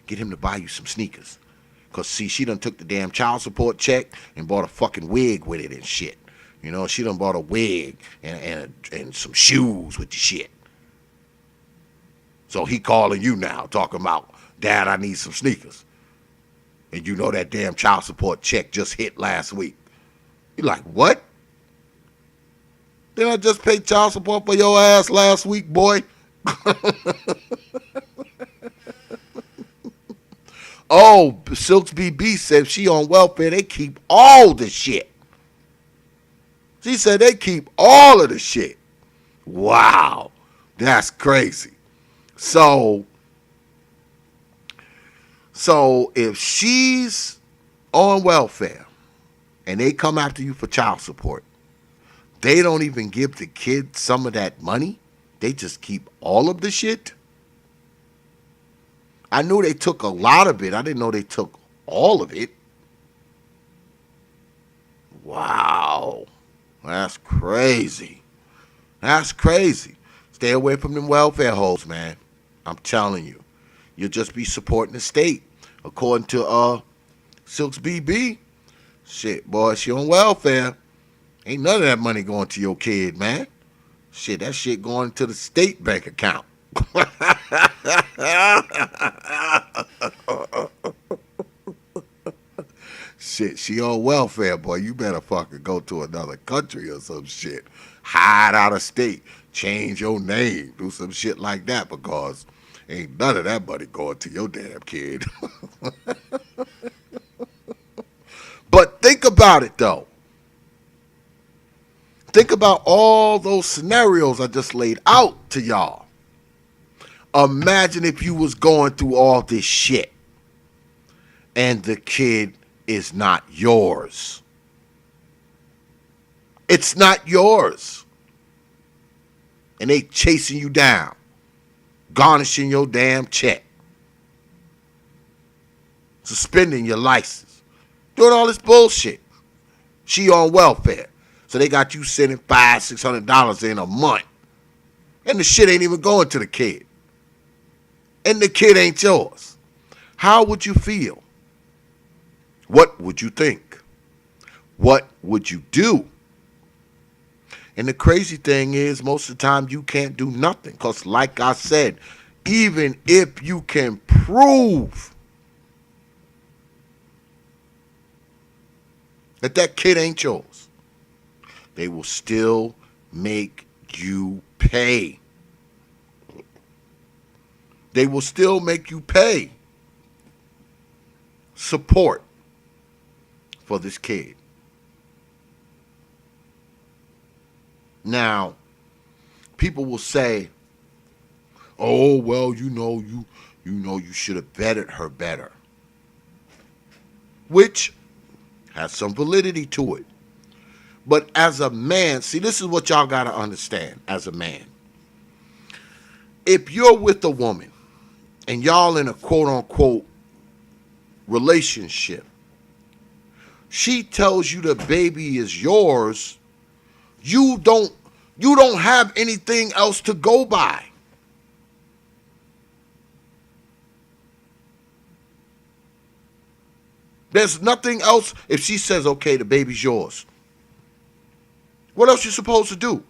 Get him to buy you some sneakers." Because, see, she done took the damn child support check and bought a fucking wig with it and shit. She done bought a wig and some shoes with the shit. So he calling you now talking about, "Dad, I need some sneakers." And that damn child support check just hit last week. You're like, what? Didn't I just pay child support for your ass last week, boy? Oh, Silks BB said she on welfare. They keep all the shit. She said they keep all of the shit. Wow. That's crazy. So so if she's on welfare and they come after you for child support, they don't even give the kid some of that money. They just keep all of the shit. I knew they took a lot of it. I didn't know they took all of it. Wow. That's crazy. That's crazy. Stay away from them welfare hoes, man. I'm telling you. You'll just be supporting the state. According to Silks BB, shit, boy, she on welfare. Ain't none of that money going to your kid, man. Shit, that shit going to the state bank account. Shit, she on welfare, boy. You better fucking go to another country or some shit. Hide out of state. Change your name. Do some shit like that because ain't none of that money going to your damn kid. But think about it, though. Think about all those scenarios I just laid out to y'all. Imagine if you was going through all this shit and the kid is not yours. It's not yours. And they chasing you down, garnishing your damn check, suspending your license, doing all this bullshit. She on welfare. So they got you sending $500-$600 in a month. And the shit ain't even going to the kid. And the kid ain't yours. How would you feel? What would you think? What would you do? And the crazy thing is, most of the time you can't do nothing. Because like I said, even if you can prove that that kid ain't yours, they will still make you pay. They will still make you pay support for this kid. Now, people will say, "Oh, well, you should have vetted her better," which has some validity to it. But as a man, see, this is what y'all got to understand as a man. If you're with a woman and y'all in a quote-unquote relationship, she tells you the baby is yours, you don't have anything else to go by. There's nothing else. If she says, okay, the baby's yours, what else you supposed to do?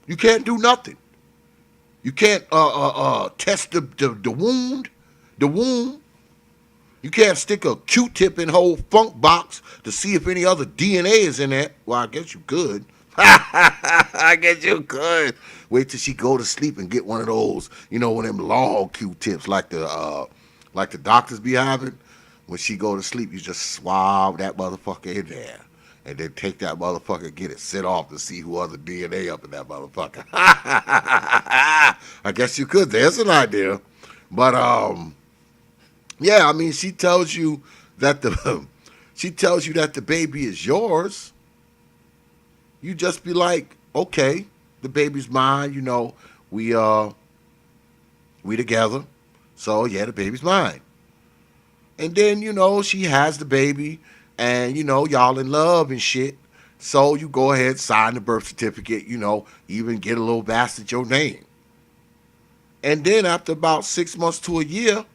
You can't do nothing. You can't test the wound, the womb. You can't stick a Q-tip in whole funk box to see if any other DNA is in there. Well, I guess you could. I guess you could. Wait till she go to sleep and get one of those, one of them long Q-tips like the doctors be having. When she go to sleep, you just swab that motherfucker in there. And then take that motherfucker, get it set off to see who other DNA up in that motherfucker. I guess you could. There's an idea. But yeah, I mean, she tells you that the baby is yours. You just be like, okay, the baby's mine. We together. So yeah, the baby's mine. And then she has the baby, and y'all in love and shit. So you go ahead, sign the birth certificate. Even get a little bastard your name. And then after about 6 months to a year,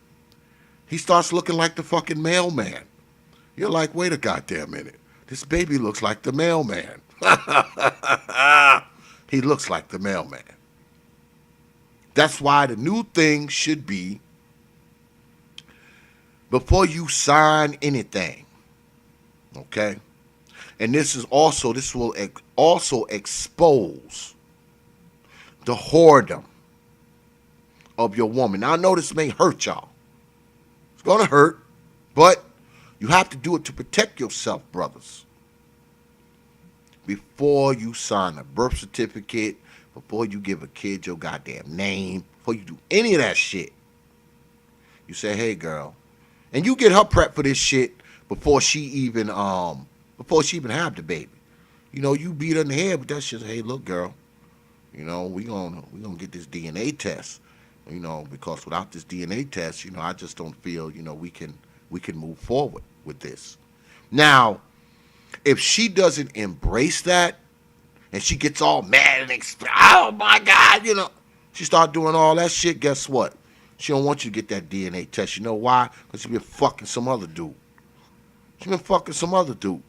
he starts looking like the fucking mailman. You're like, wait a goddamn minute. This baby looks like the mailman. He looks like the mailman. That's why the new thing should be, before you sign anything, okay? And this will also expose the whoredom of your woman. Now, I know this may hurt y'all. It's going to hurt, but you have to do it to protect yourself, brothers. before you sign a birth certificate, before you give a kid your goddamn name, before you do any of that shit, you say, hey girl, and you get her prepped for this shit before she even have the baby. You know, you beat her in the head with that shit. Hey, look, girl, you know, we gonna get this DNA test. You know, because without this DNA test, you know, I just don't feel, you know, we can move forward with this. Now, if she doesn't embrace that and she gets all mad and oh my God, you know, she start doing all that shit, guess what? She don't want you to get that DNA test. You know why? Because she been fucking some other dude. She been fucking some other dude.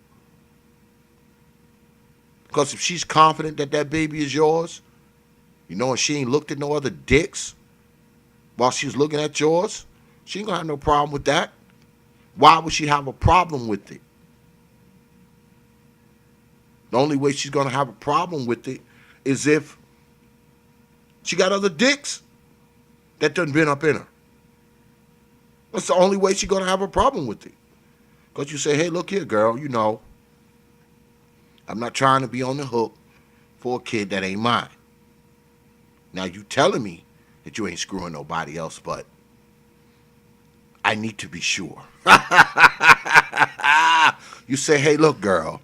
Because if she's confident that that baby is yours, you know, and she ain't looked at no other dicks while she's looking at yours, she ain't gonna have no problem with that. Why would she have a problem with it? The only way she's gonna have a problem with it is if she got other dicks that done been up in her. That's the only way she's gonna have a problem with it. Because you say, hey, look here, girl, you know, I'm not trying to be on the hook for a kid that ain't mine. Now you telling me that you ain't screwing nobody else, but I need to be sure. You say, hey, look, girl,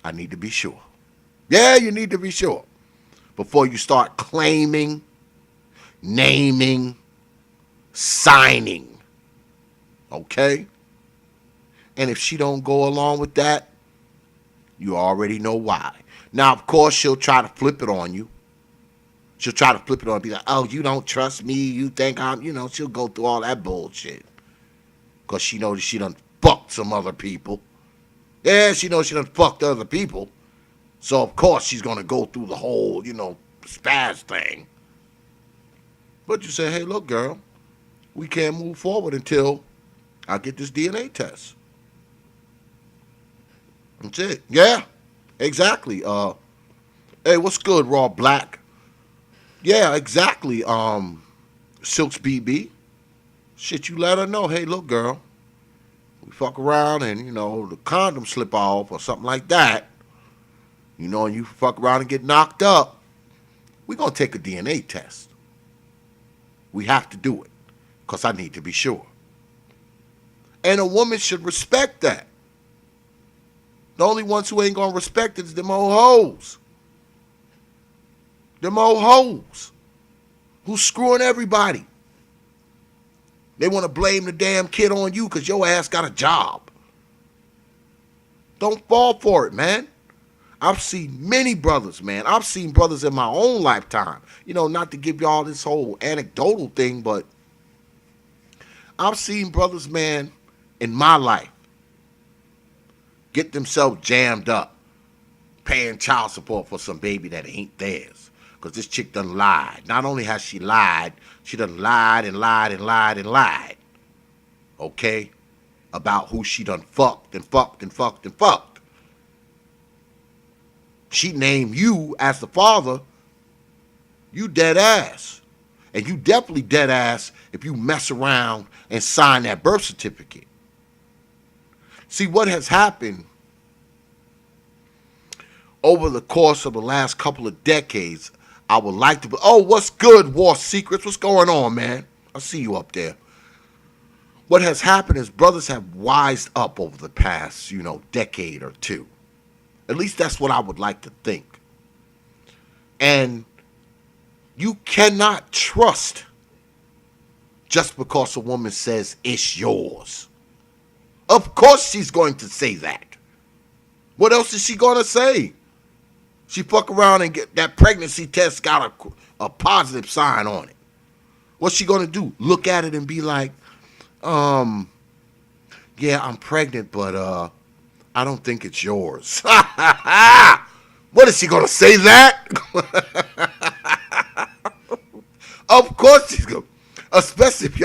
I need to be sure. Yeah, you need to be sure before you start claiming, naming, signing. Okay? And if she don't go along with that, you already know why. Now, of course, she'll try to flip it on you. She'll try to flip it on and be like, oh, you don't trust me. You think I'm, you know, she'll go through all that bullshit. Because she knows she done fucked some other people. Yeah, she knows she done fucked other people. So, of course, she's going to go through the whole, you know, spaz thing. But you say, hey, look, girl, we can't move forward until I get this DNA test. That's it. Yeah, exactly. Hey, what's good, Raw Black? Yeah, exactly. Silks BB. Shit, you let her know. Hey, look, girl, we fuck around and, you know, the condom slip off or something like that. You know, and you fuck around and get knocked up. We're going to take a DNA test. We have to do it because I need to be sure. And a woman should respect that. The only ones who ain't going to respect it is them old hoes. Them old hoes who's screwing everybody. They want to blame the damn kid on you because your ass got a job. Don't fall for it, man. I've seen many brothers, man. I've seen brothers in my own lifetime. You know, not to give y'all this whole anecdotal thing, but I've seen brothers, man, in my life get themselves jammed up paying child support for some baby that ain't theirs. Because this chick done lied. Not only has she lied, she done lied and lied and lied and lied. Okay? About who she done fucked and fucked and fucked and fucked. She named you as the father. You dead ass. And you definitely dead ass if you mess around and sign that birth certificate. See, what has happened over the course of the last couple of decades, I would like to... Oh, what's good, War Secrets? What's going on, man? I see you up there. What has happened is brothers have wised up over the past, you know, decade or two. At least that's what I would like to think. And you cannot trust just because a woman says it's yours. Of course she's going to say that. What else is she going to say? She fuck around and get that pregnancy test got a positive sign on it. What's she going to do? Look at it and be like, yeah, I'm pregnant, but I don't think it's yours. What is she going to say that? Of course she's going to. Especially if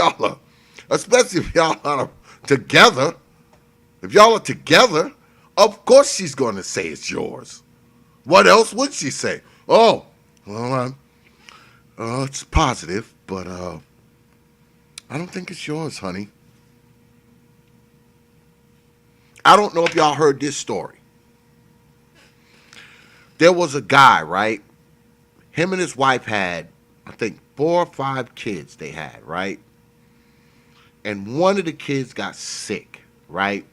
y'all are together. If y'all are together, of course she's going to say it's yours. What else would she say? Oh, well, it's positive, but I don't think it's yours, honey. I don't know if y'all heard this story. There was a guy, right? Him and his wife had, I think, 4 or 5 kids they had, right? And one of the kids got sick, right?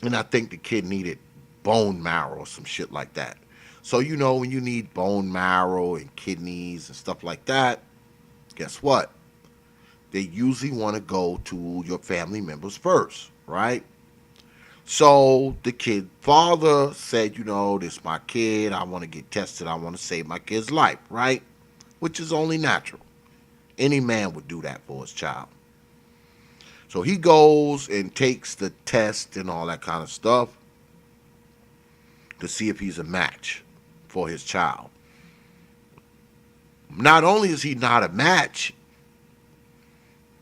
And I think the kid needed bone marrow or some shit like that. So, when you need bone marrow and kidneys and stuff like that, guess what? They usually want to go to your family members first, right? So the kid father said, this is my kid. I want to get tested. I want to save my kid's life, right? Which is only natural. Any man would do that for his child. So he goes and takes the test and all that kind of stuff to see if he's a match for his child. Not only is he not a match,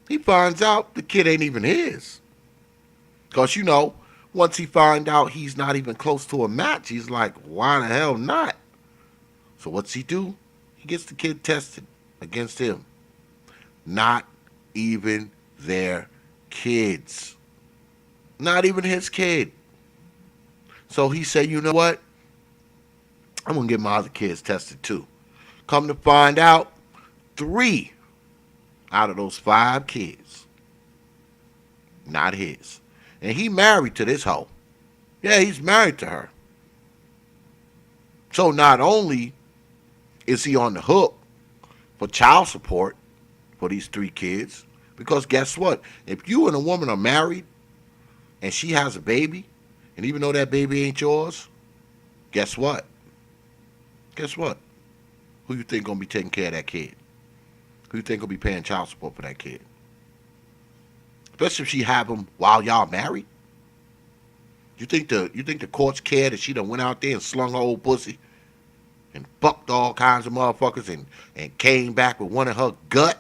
he finds out the kid ain't even his. Because, once he finds out he's not even close to a match, he's like, why the hell not? So what's he do? He gets the kid tested against him. Not even their kids. Not even his kid. So he said, you know what? I'm going to get my other kids tested too. Come to find out, 3 out of those 5 kids, not his. And he married to this hoe. Yeah, he's married to her. So not only is he on the hook for child support for these 3 kids, because guess what? If you and a woman are married and she has a baby, and even though that baby ain't yours, guess what? Guess what? Who you think gonna be taking care of that kid? Who you think gonna be paying child support for that kid? Especially if she have him while y'all married. You think the courts care that she done went out there and slung her old pussy and fucked all kinds of motherfuckers and came back with one in her gut?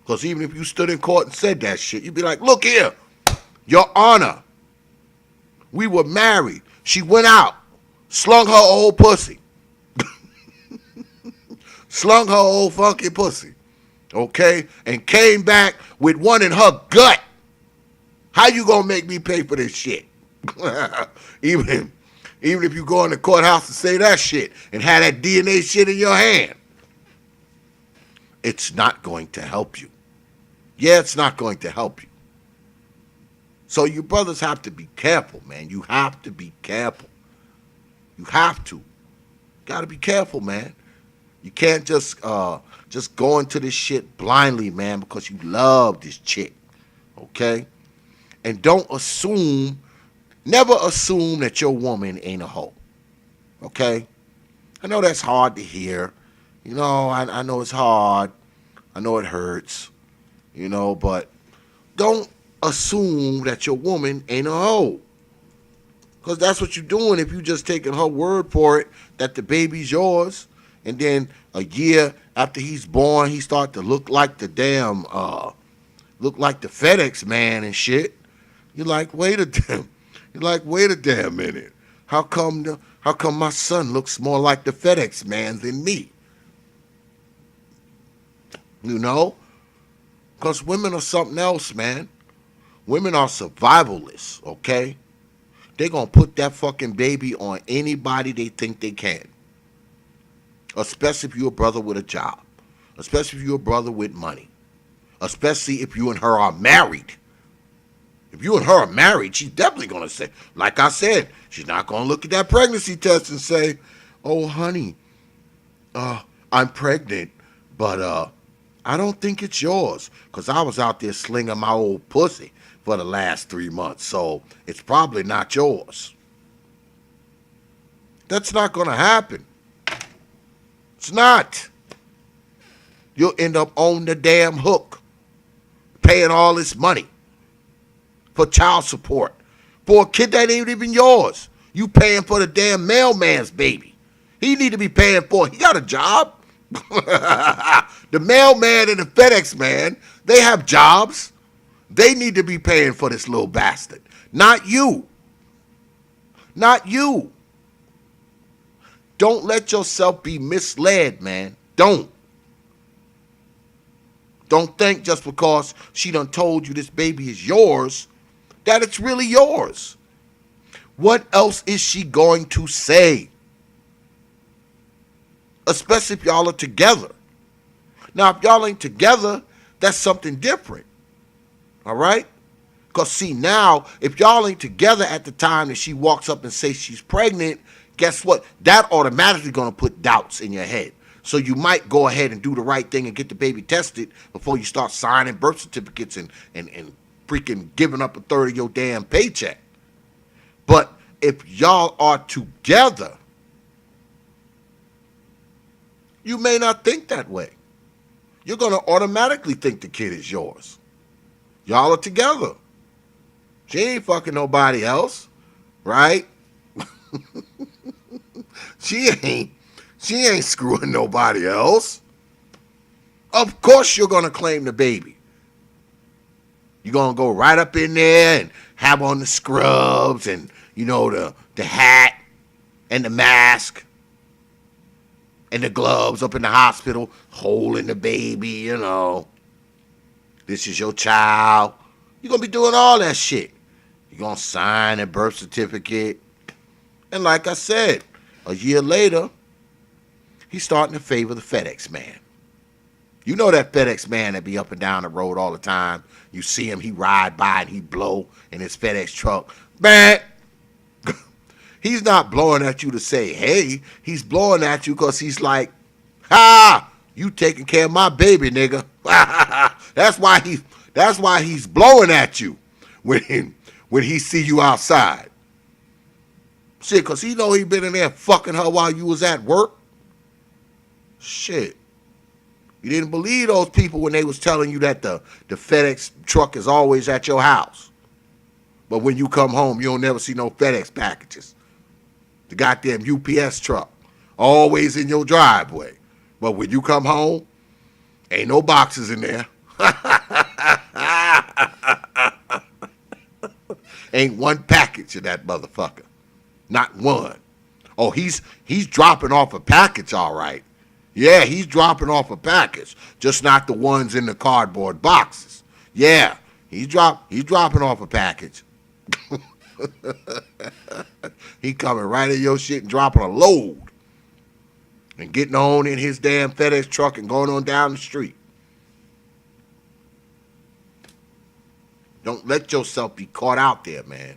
Because even if you stood in court and said that shit, you'd be like, look here, Your Honor, we were married. She went out, slung her old pussy. Slung her old funky pussy. Okay? And came back with one in her gut. How you gonna make me pay for this shit? even if you go in the courthouse and say that shit and have that DNA shit in your hand, it's not going to help you. Yeah, it's not going to help you. So you brothers have to be careful, man. You have to be careful. You have to. Gotta be careful, man. You can't just go into this shit blindly, man, because you love this chick. Okay? And don't assume, never assume that your woman ain't a hoe. Okay? I know that's hard to hear. I know it's hard. I know it hurts. But don't assume that your woman ain't a hoe. Because that's what you're doing if you just taking her word for it that the baby's yours. And then a year after he's born, he start to look like the FedEx man and shit. You're like, wait a damn minute. How come my son looks more like the FedEx man than me? Because women are something else, man. Women are survivalists, okay? They're going to put that fucking baby on anybody they think they can. Especially if you're a brother with a job. Especially if you're a brother with money. Especially if you and her are married. If you and her are married, she's definitely going to say, like I said, she's not going to look at that pregnancy test and say, oh, honey, I'm pregnant, but I don't think it's yours because I was out there slinging my old pussy for the last 3 months, so it's probably not yours. That's not going to happen. It's not. You'll end up on the damn hook, paying all this money for child support for a kid that ain't even yours. You paying for the damn mailman's baby. He need to be paying for it. He got a job. The mailman and the FedEx man, they have jobs. They need to be paying for this little bastard. Not you. Not you. Don't let yourself be misled, man. Don't think just because she done told you this baby is yours, that it's really yours. What else is she going to say? Especially if y'all are together. Now, if y'all ain't together, that's something different. All right? Because, see, now, if y'all ain't together at the time that she walks up and says she's pregnant, guess what? That automatically going to put doubts in your head. So you might go ahead and do the right thing and get the baby tested before you start signing birth certificates and freaking giving up a third of your damn paycheck. But if y'all are together, you may not think that way. You're going to automatically think the kid is yours. Y'all are together. She ain't fucking nobody else, right? She ain't screwing nobody else. Of course you're going to claim the baby. You're going to go right up in there and have on the scrubs and, the hat and the mask and the gloves up in the hospital, holding the baby, This is your child. You're going to be doing all that shit. You're going to sign a birth certificate. And like I said, a year later, he's starting to favor the FedEx man. You know that FedEx man that be up and down the road all the time. You see him, he ride by and he blow in his FedEx truck. Man, he's not blowing at you to say, hey. He's blowing at you because he's like, ha, you taking care of my baby, nigga. That's why he's blowing at you when he see you outside. Shit, because he know he been in there fucking her while you was at work. Shit. You didn't believe those people when they was telling you that the FedEx truck is always at your house. But when you come home, you don't never see no FedEx packages. The goddamn UPS truck, always in your driveway. But when you come home, ain't no boxes in there. Ain't one package in that motherfucker. Not one. Oh, he's dropping off a package, all right. Yeah, he's dropping off a package, just not the ones in the cardboard boxes. Yeah, he's dropping off a package. He coming right in your shit and dropping a load and getting on in his damn FedEx truck and going on down the street. Don't let yourself be caught out there, man.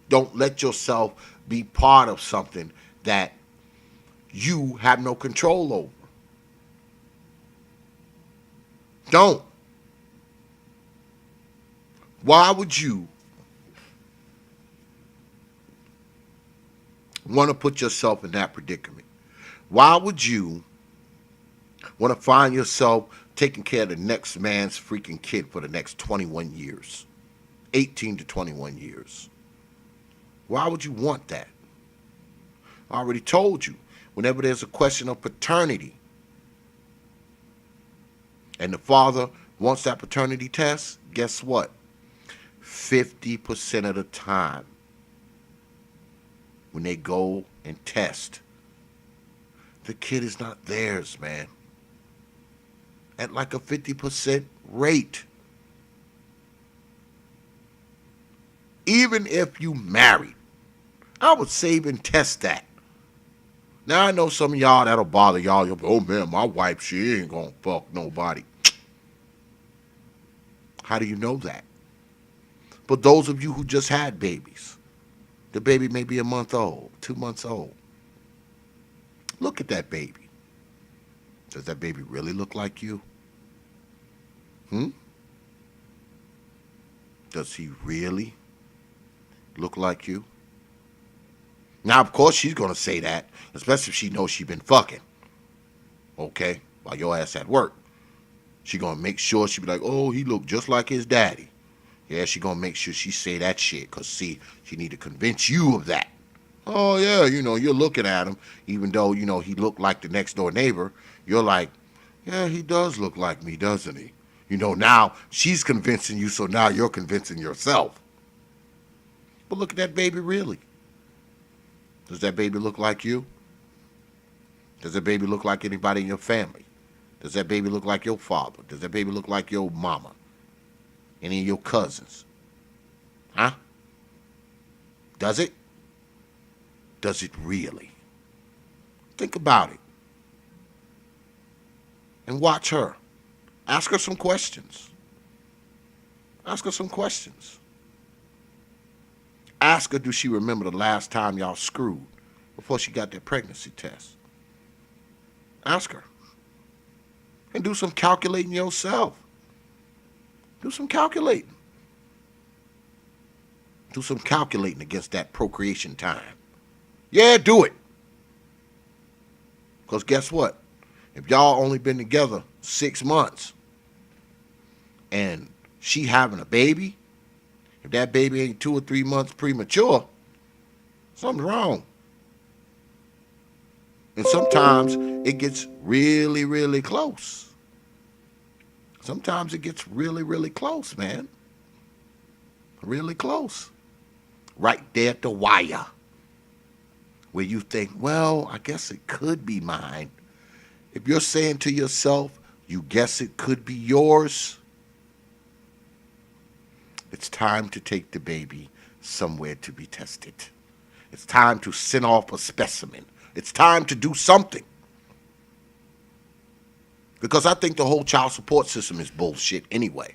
Don't let yourself be part of something that you have no control over. Don't. Why would you want to put yourself in that predicament? Why would you want to find yourself taking care of the next man's freaking kid for the next 21 years? 18 to 21 years. Why would you want that? I already told you. Whenever there's a question of paternity and the father wants that paternity test, guess what? 50% of the time when they go and test, the kid is not theirs, man. At like a 50% rate. Even if you married, I would say even test that. Now, I know some of y'all that'll bother y'all. You'll be, oh, man, my wife, she ain't gonna fuck nobody. How do you know that? But those of you who just had babies, the baby may be a month old, 2 months old. Look at that baby. Does that baby really look like you? Does he really look like you? Now, of course, she's going to say that, especially if she knows she's been fucking. Okay? While your ass at work. She going to make sure she be like, oh, he look just like his daddy. Yeah, she going to make sure she say that shit. Because, see, she need to convince you of that. Oh, yeah, you're looking at him. Even though, he looked like the next door neighbor. You're like, yeah, he does look like me, doesn't he? Now she's convincing you, so now you're convincing yourself. But look at that baby really. Does that baby look like you? Does that baby look like anybody in your family? Does that baby look like your father? Does that baby look like your mama? Any of your cousins? Huh? Does it? Does it really? Think about it. And watch her. Ask her some questions. Ask her some questions. Ask her, do she remember the last time y'all screwed before she got that pregnancy test? Ask her. And do some calculating yourself. Do some calculating. Do some calculating against that procreation time. Yeah, do it. Because guess what? If y'all only been together 6 months and she having a baby, if that baby ain't 2 or 3 months premature, something's wrong. And sometimes it gets really, really close. Sometimes it gets really, really close, man. Really close. Right there at the wire. Where you think, well, I guess it could be mine. If you're saying to yourself, you guess it could be yours, it's time to take the baby somewhere to be tested. It's time to send off a specimen. It's time to do something. Because I think the whole child support system is bullshit anyway.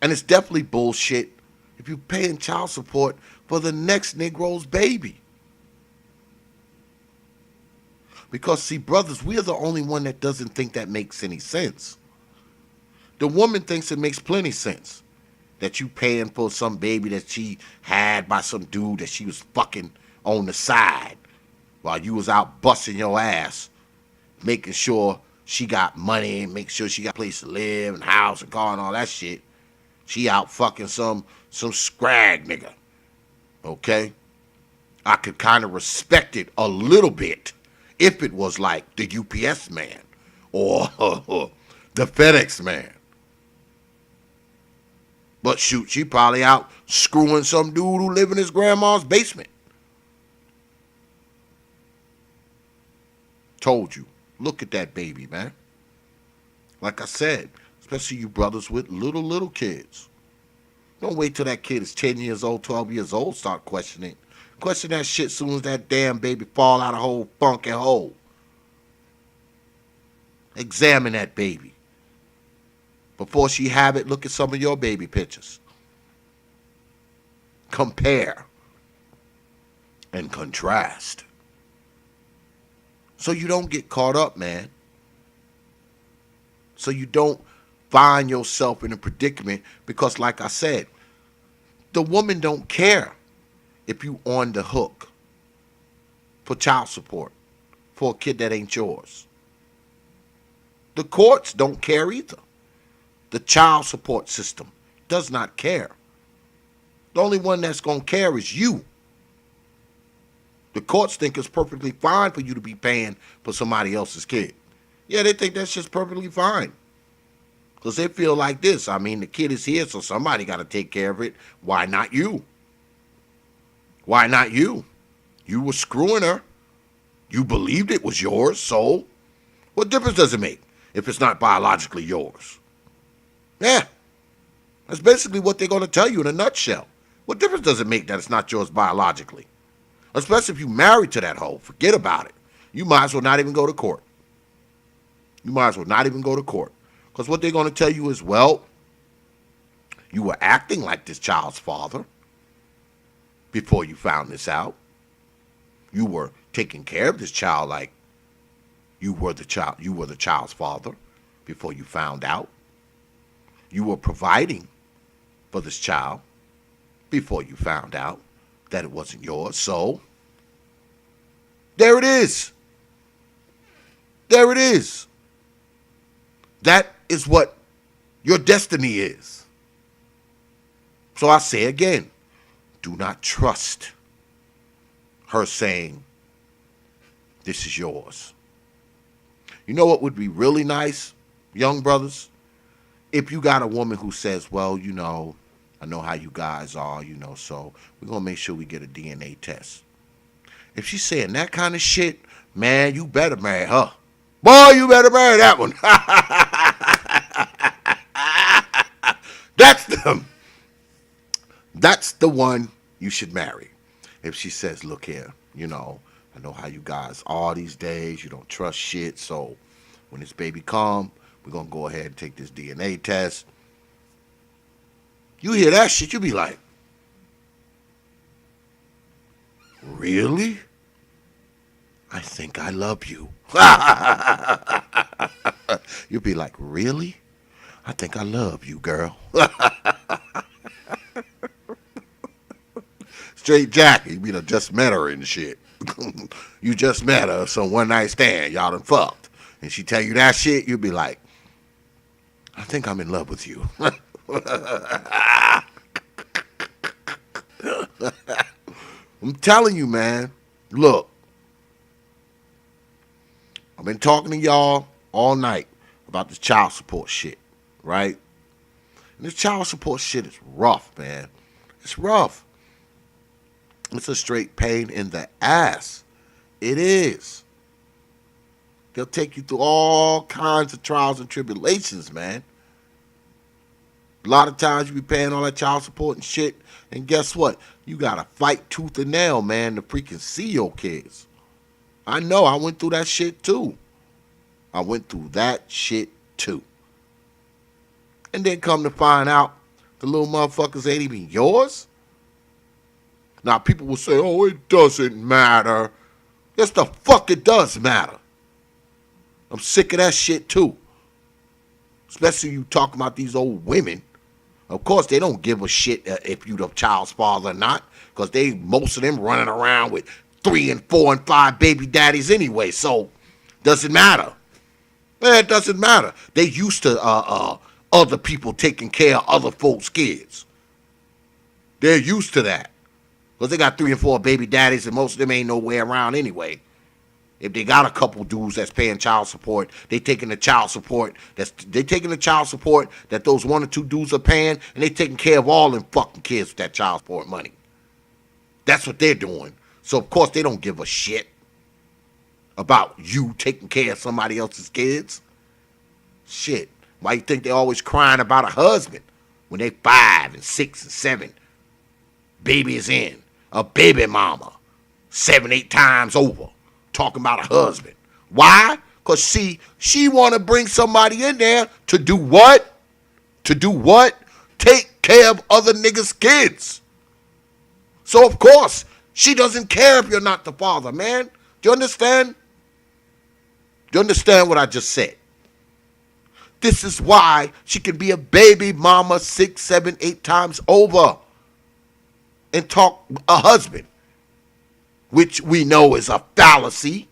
And it's definitely bullshit if you're paying child support for the next Negro's baby. Because, see, brothers, we're the only one that doesn't think that makes any sense. The woman thinks it makes plenty sense. That you paying for some baby that she had by some dude that she was fucking on the side while you was out busting your ass, making sure she got money, make sure she got a place to live and house and car and all that shit. She out fucking some scrag nigga. Okay? I could kind of respect it a little bit if it was like the UPS man or the FedEx man. But shoot, she probably out screwing some dude who live in his grandma's basement. Told you. Look at that baby, man. Like I said, especially you brothers with little kids. Don't wait till that kid is 10 years old, 12 years old, start questioning. Question that shit soon as that damn baby fall out of whole funky hole. Examine that baby. Before she have it, look at some of your baby pictures. Compare and contrast. So you don't get caught up, man. So you don't find yourself in a predicament because, like I said, the woman don't care if you on the hook for child support for a kid that ain't yours. The courts don't care either. The child support system does not care. The only one that's going to care is you. The courts think it's perfectly fine for you to be paying for somebody else's kid. Yeah, they think that's just perfectly fine. Because they feel like this. I mean, the kid is here, so somebody got to take care of it. Why not you? Why not you? You were screwing her. You believed it was yours, so what difference does it make if it's not biologically yours? Yeah. That's basically what they're going to tell you in a nutshell. What difference does it make that it's not yours biologically? Especially if you married to that hoe. Forget about it. You might as well not even go to court. You might as well not even go to court. Because what they're going to tell you is, well, you were acting like this child's father before you found this out. You were taking care of this child like you were the child's father before you found out. You were providing for this child before you found out that it wasn't yours. So, there it is. There it is. That is what your destiny is. So I say again, do not trust her saying, this is yours. You know what would be really nice, young brothers? If you got a woman who says, well, you know, I know how you guys are, you know, so we're going to make sure we get a DNA test. If she's saying that kind of shit, man, you better marry her. Boy, you better marry that one. That's the one you should marry. If she says, look here, I know how you guys are these days. You don't trust shit. So when this baby come, we're going to go ahead and take this DNA test. You hear that shit, you be like, really? I think I love you. You'll be like, really? I think I love you, girl. Straight Jackie, just met her and shit. You just met her, so one night stand, y'all done fucked. And she tell you that shit, you'll be like, I think I'm in love with you. I'm telling you, man. Look, I've been talking to y'all all night about this child support shit, right? And this child support shit is rough, man. It's rough. It's a straight pain in the ass. It is. They'll take you through all kinds of trials and tribulations, man. A lot of times you be paying all that child support and shit, and guess what? You gotta fight tooth and nail, man, to freaking see your kids. I know, I went through that shit too. I went through that shit too. And then come to find out, the little motherfuckers ain't even yours. Now, people will say, oh, it doesn't matter. Yes, the fuck it does matter. I'm sick of that shit too. Especially you talking about these old women. Of course, they don't give a shit if you the child's father or not, because most of them running around with 3 and 4 and 5 baby daddies anyway. So, doesn't matter. It doesn't matter. They used to other people taking care of other folks' kids. They're used to that. Because they got 3 and 4 baby daddies, and most of them ain't nowhere around anyway. If they got a couple dudes that's paying child support, they taking the child support that those 1 or 2 dudes are paying, and they taking care of all them fucking kids with that child support money. That's what they're doing. So of course they don't give a shit about you taking care of somebody else's kids. Shit. Why you think they always crying about a husband when they 5 and 6 and 7? Baby is in. A baby mama. 7, 8 times over. Talking about a husband. Why? Because she want to bring somebody in there to do what? To do what? Take care of other niggas' kids. So, of course, she doesn't care if you're not the father, man. Do you understand? Do you understand what I just said? This is why she can be a baby mama 6, 7, 8 times over and talk a husband, which we know is a fallacy,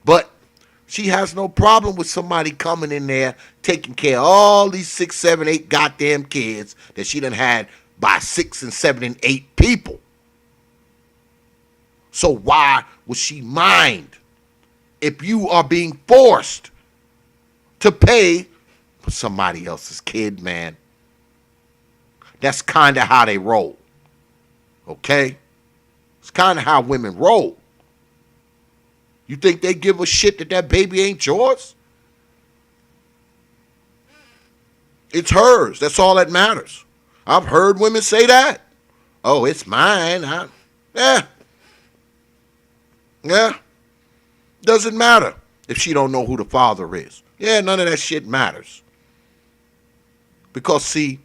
but she has no problem with somebody coming in there taking care of all these 6, 7, 8 goddamn kids that she done had by 6 and 7 and 8 people. So why would she mind if you are being forced to pay for somebody else's kid, man? That's kind of how they roll. Okay? It's kind of how women roll. You think they give a shit that baby ain't yours? It's hers. That's all that matters. I've heard women say that. Oh, it's mine. Yeah. Doesn't matter if she don't know who the father is. Yeah, none of that shit matters. Because, see,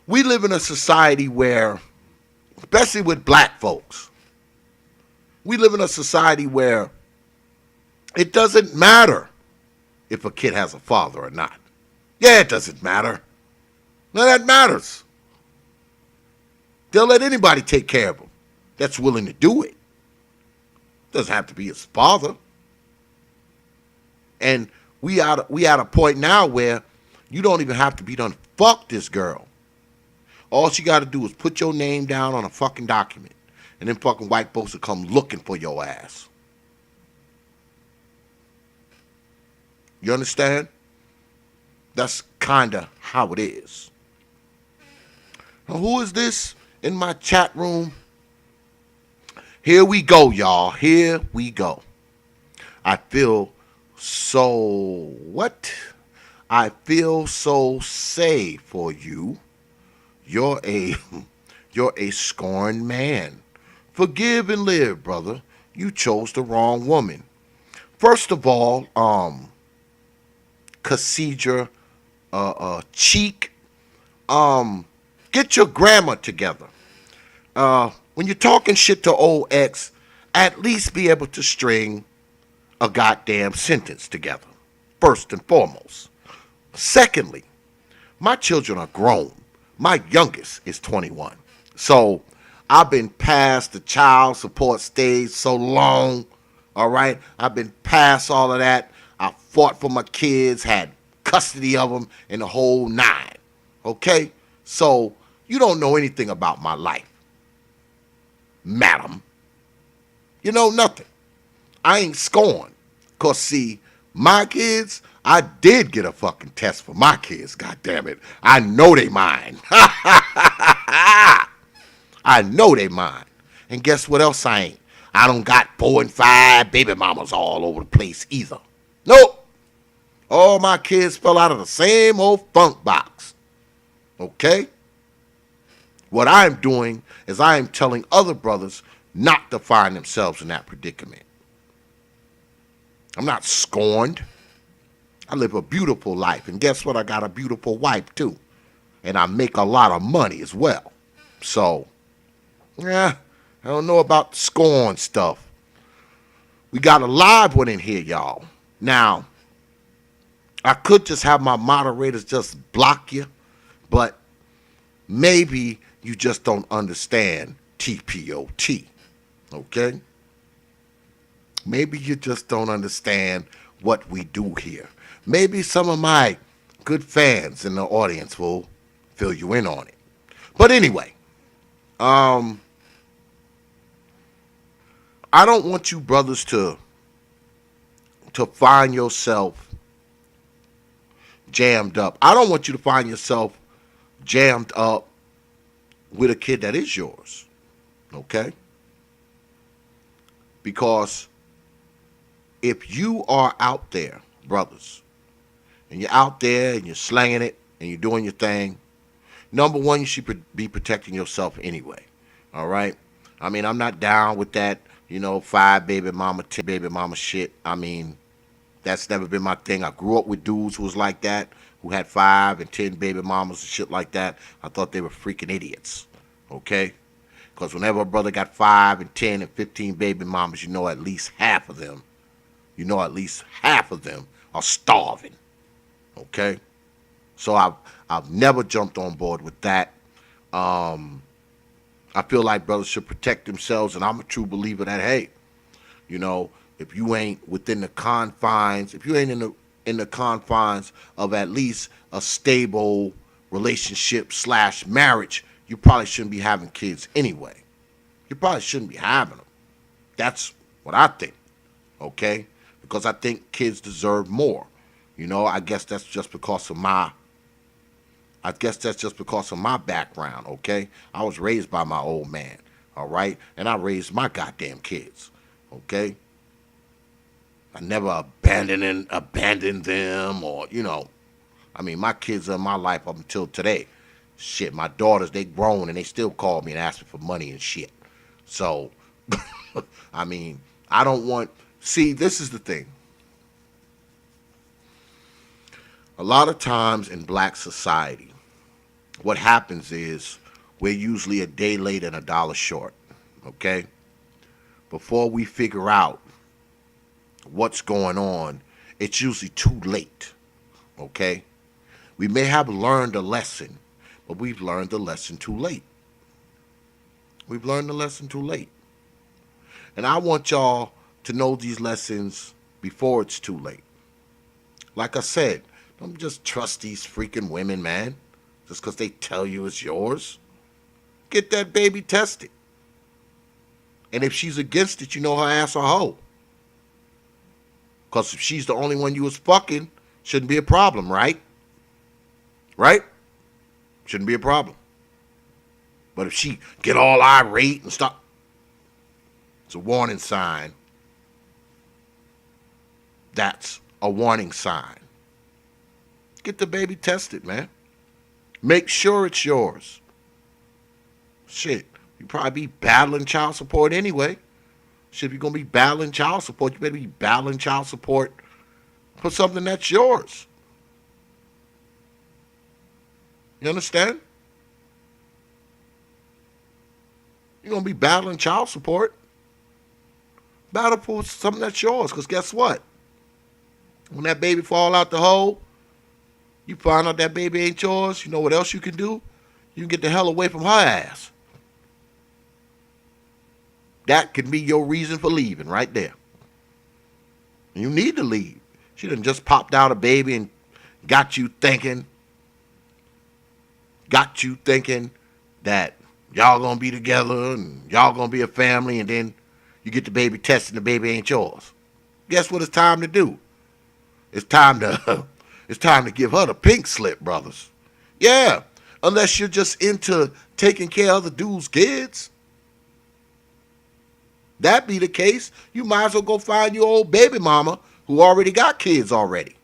we live in a society where, especially with black folks, we live in a society where it doesn't matter if a kid has a father or not. Yeah, it doesn't matter. None of that matters. They'll let anybody take care of them that's willing to do it. Doesn't have to be his father. And we at a point now where you don't even have to be done fuck this girl. All she got to do is put your name down on a fucking document, and then fucking white folks will come looking for your ass. You understand? That's kind of how it is. Now, who is this in my chat room? Here we go, y'all. Here we go. I feel so... What? I feel so safe for you. You're a You're a scorned man. Forgive and live, brother. You chose the wrong woman. First of all, Cassidra, Cheek, get your grammar together. When you're talking shit to old ex, at least be able to string a goddamn sentence together. First and foremost. Secondly, my children are grown. My youngest is 21. So I've been past the child support stage so long. All right. I've been past all of that. I fought for my kids, had custody of them, and the whole nine. Okay. So you don't know anything about my life, madam. You know nothing. I ain't scorned. Cause see, my kids, I did get a fucking test for my kids, god damn it. I know they mine. I know they mine. And guess what else I ain't? I don't got 4 and 5 baby mamas all over the place either. Nope. All my kids fell out of the same old funk box. Okay? What I'm doing is I am telling other brothers not to find themselves in that predicament. I'm not scorned. I live a beautiful life. And guess what? I got a beautiful wife too. And I make a lot of money as well. So, yeah, I don't know about the scorn stuff. We got a live one in here, y'all. Now, I could just have my moderators just block you, but maybe you just don't understand TPOT. Okay? Maybe you just don't understand what we do here. Maybe some of my good fans in the audience will fill you in on it. But anyway, I don't want you brothers to find yourself jammed up. I don't want you to find yourself jammed up with a kid that is yours. Okay? Because if you are out there, brothers, and you're out there and you're slanging it and you're doing your thing, number one, you should be protecting yourself anyway. All right? I mean, I'm not down with that, 5 baby mama, 10 baby mama shit. I mean, that's never been my thing. I grew up with dudes who was like that, who had 5 and 10 baby mamas and shit like that. I thought they were freaking idiots. Okay? Because whenever a brother got 5 and 10 and 15 baby mamas, at least half of them are starving. Okay? So I've never jumped on board with that. I feel like brothers should protect themselves, and I'm a true believer that, hey, if you ain't within the confines, if you ain't in the confines of at least a stable relationship / marriage, you probably shouldn't be having kids anyway. You probably shouldn't be having them. That's what I think. Okay? Because I think kids deserve more. I guess that's just because of my background, okay? I was raised by my old man, all right? And I raised my goddamn kids, okay? I never abandoned them or, I mean, my kids are in my life up until today. Shit, my daughters, they grown and they still call me and ask me for money and shit. So, I mean, I don't want, see, this is the thing. A lot of times in black society, what happens is we're usually a day late and a dollar short, okay? Before we figure out what's going on, it's usually too late, okay? We may have learned a lesson, but we've learned the lesson too late. We've learned the lesson too late. And I want y'all to know these lessons before it's too late. Like I said, don't just trust these freaking women, man, just because they tell you it's yours. Get that baby tested. And if she's against it, her ass a hoe. Because if she's the only one you was fucking, shouldn't be a problem, right? Right? Shouldn't be a problem. But if she get all irate and stop, it's a warning sign. That's a warning sign. Get the baby tested, man. Make sure it's yours. Shit, you probably be battling child support anyway. Shit, if you're gonna be battling child support, you better be battling child support for something that's yours. You understand? You're gonna be battling child support. Battle for something that's yours. Cause guess what? When that baby fall out the hole, you find out that baby ain't yours. You know what else you can do? You can get the hell away from her ass. That can be your reason for leaving right there. You need to leave. She done just popped out a baby and got you thinking that y'all gonna be together and y'all gonna be a family, and then you get the baby tested and the baby ain't yours. Guess what it's time to do? It's time to it's time to give her the pink slip, brothers. Yeah. Unless you're just into taking care of the dude's kids. That be the case, you might as well go find your old baby mama who already got kids already.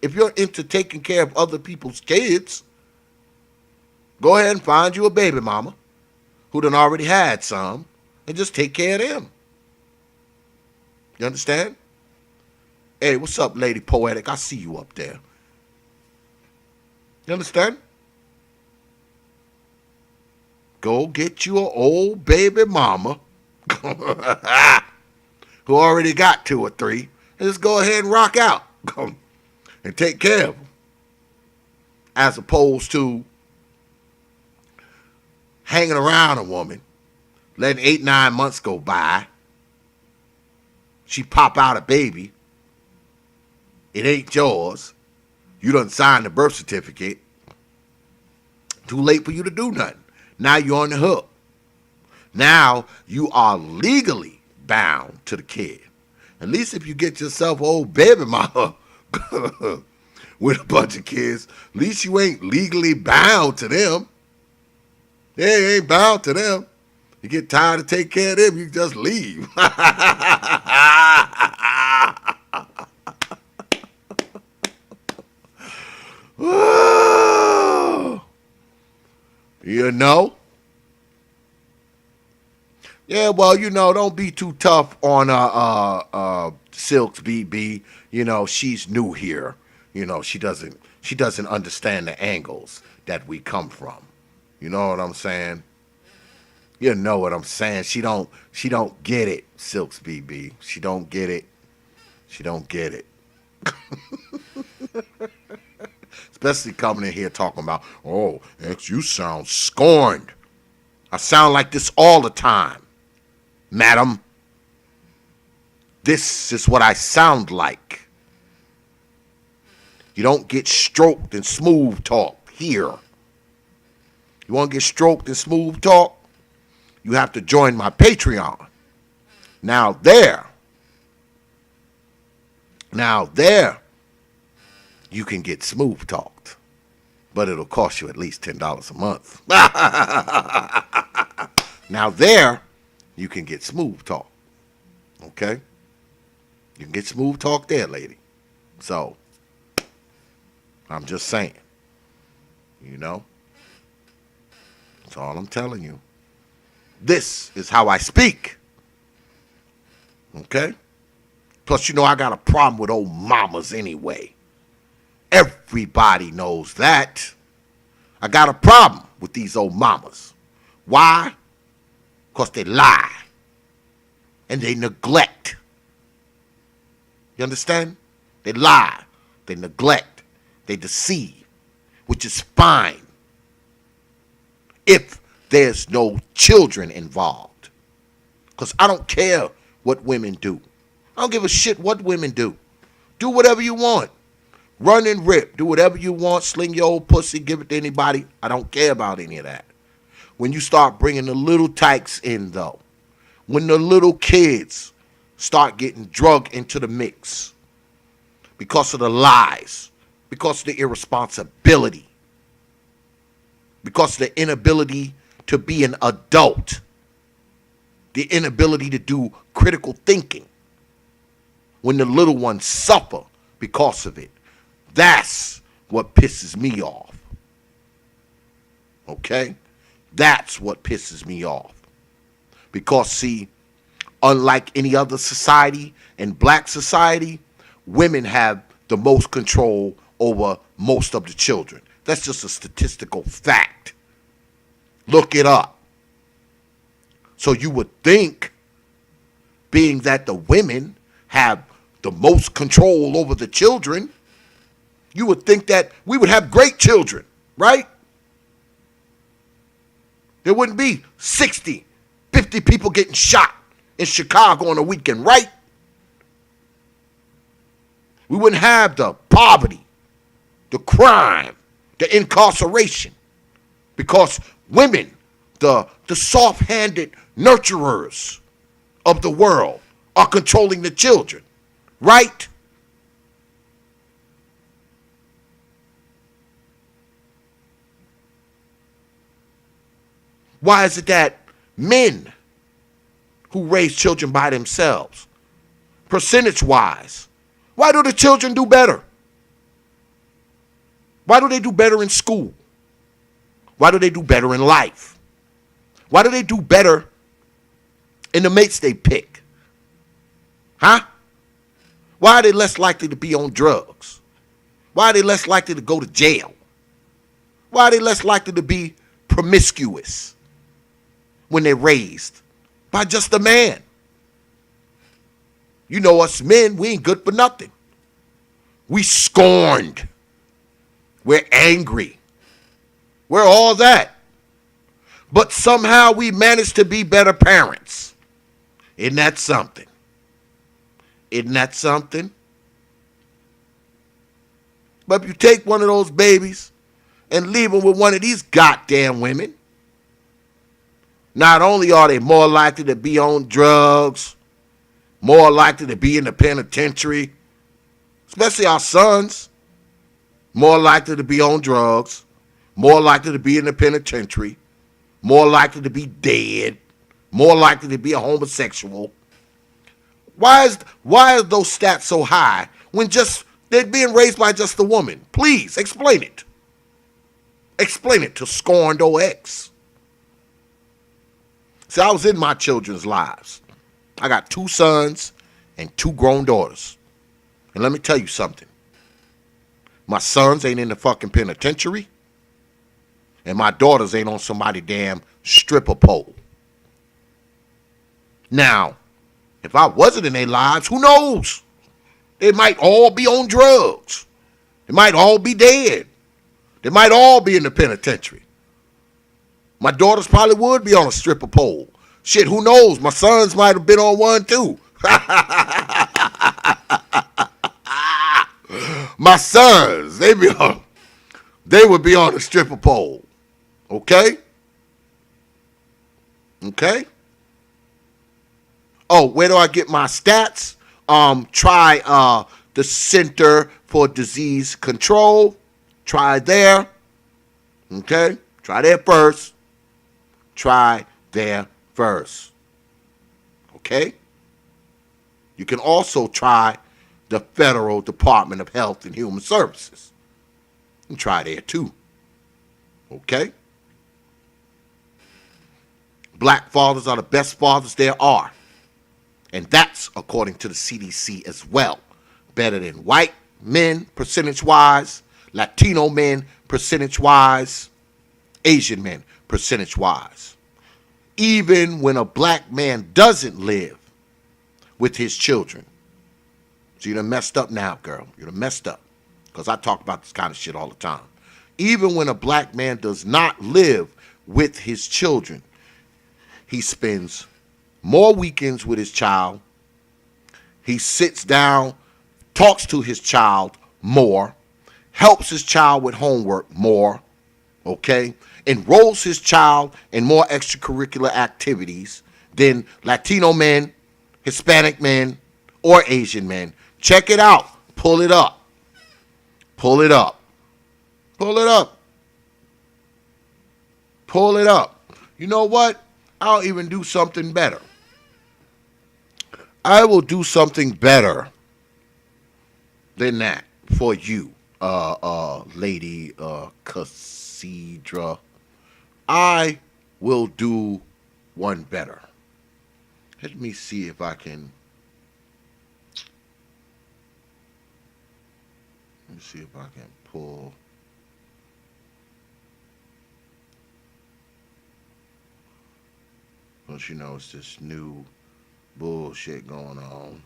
If you're into taking care of other people's kids, go ahead and find you a baby mama who done already had some and just take care of them. You understand? Hey, what's up, Lady Poetic? I see you up there. You understand? Go get you an old baby mama who already got 2 or 3, and just go ahead and rock out and take care of them. As opposed to hanging around a woman, letting 8, 9 months go by. She pop out a baby. It ain't yours. You done signed the birth certificate. Too late for you to do nothing. Now you're on the hook. Now you are legally bound to the kid. At least if you get yourself an old baby mama with a bunch of kids, at least you ain't legally bound to them. Yeah, you ain't bound to them. You get tired of taking care of them, you just leave. You know? Yeah, well, don't be too tough on Silks BB. She's new here. She doesn't understand the angles that we come from. You know what I'm saying? You know what I'm saying? She don't get it, Silks BB. She don't get it. She don't get it. Especially coming in here talking about, oh, X, you sound scorned. I sound like this all the time, madam. This is what I sound like. You don't get stroked and smooth talk here. You want to get stroked and smooth talk? You have to join my Patreon. Now there, you can get smooth talked, but it'll cost you at least $10 a month. Now there, you can get smooth talk. Okay? You can get smooth talk there, lady. So, I'm just saying. That's all I'm telling you. This is how I speak. Okay? Plus, I got a problem with old mamas anyway. Everybody knows that. I got a problem with these old mamas. Why? Because they lie. And they neglect. You understand? They lie. They neglect. They deceive. Which is fine. If there's no children involved. Because I don't care what women do. I don't give a shit what women do. Do whatever you want. Run and rip. Do whatever you want. Sling your old pussy. Give it to anybody. I don't care about any of that. When you start bringing the little tykes in, though. When the little kids start getting drugged into the mix. Because of the lies. Because of the irresponsibility. Because of the inability to be an adult. The inability to do critical thinking. When the little ones suffer because of it. That's what pisses me off. Okay? That's what pisses me off. Because, see, unlike any other society, in black society, women have the most control over most of the children. That's just a statistical fact. Look it up. So you would think, being that the women have the most control over the children, you would think that we would have great children, right? There wouldn't be 60, 50 people getting shot in Chicago on a weekend, right? We wouldn't have the poverty, the crime, the incarceration, because women, the soft-handed nurturers of the world, are controlling the children, right? Why is it that men who raise children by themselves, percentage-wise, why do the children do better? Why do they do better in school? Why do they do better in life? Why do they do better in the mates they pick? Huh? Why are they less likely to be on drugs? Why are they less likely to go to jail? Why are they less likely to be promiscuous when they're raised by just a man? You know us men, we ain't good for nothing. We scorned. We're angry. We're all that. But somehow we managed to be better parents. Isn't that something? Isn't that something? But if you take one of those babies and leave them with one of these goddamn women, not only are they more likely to be on drugs, more likely to be in the penitentiary, especially our sons, more likely to be on drugs, more likely to be in the penitentiary, more likely to be dead, more likely to be a homosexual. Why are those stats so high when just they're being raised by just a woman? Please explain it. Explain it to Scorned OX. See, I was in my children's lives. I got 2 sons and 2 grown daughters. And let me tell you something. My sons ain't in the fucking penitentiary. And my daughters ain't on somebody damn stripper pole. Now, if I wasn't in their lives, who knows? They might all be on drugs. They might all be dead. They might all be in the penitentiary. My daughters probably would be on a stripper pole. Shit, who knows? My sons might have been on one too. My sons, they would be on a stripper pole. Okay? Okay? Oh, where do I get my stats? Try the Center for Disease Control. Try there. Okay? Try there first. Try there first. Okay? You can also try the Federal Department of Health and Human Services. And try there too. Okay? Black fathers are the best fathers there are. And that's according to the CDC as well. Better than white men percentage-wise, Latino men percentage-wise, Asian men percentage-wise. Even when a black man doesn't live with his children. So you done messed up now, girl. You done messed up. Because I talk about this kind of shit all the time. Even when a black man does not live with his children, he spends more weekends with his child. He sits down, talks to his child more, helps his child with homework more, okay? Enrolls his child in more extracurricular activities than Latino men, Hispanic men, or Asian men. Check it out. Pull it up. Pull it up. Pull it up. Pull it up. You know what? I'll even do something better. I will do something better than that for you, Lady Cassidra. I will do one better. Let me see if I can. Let me see if I can pull. Don't you know it's this new bullshit going on?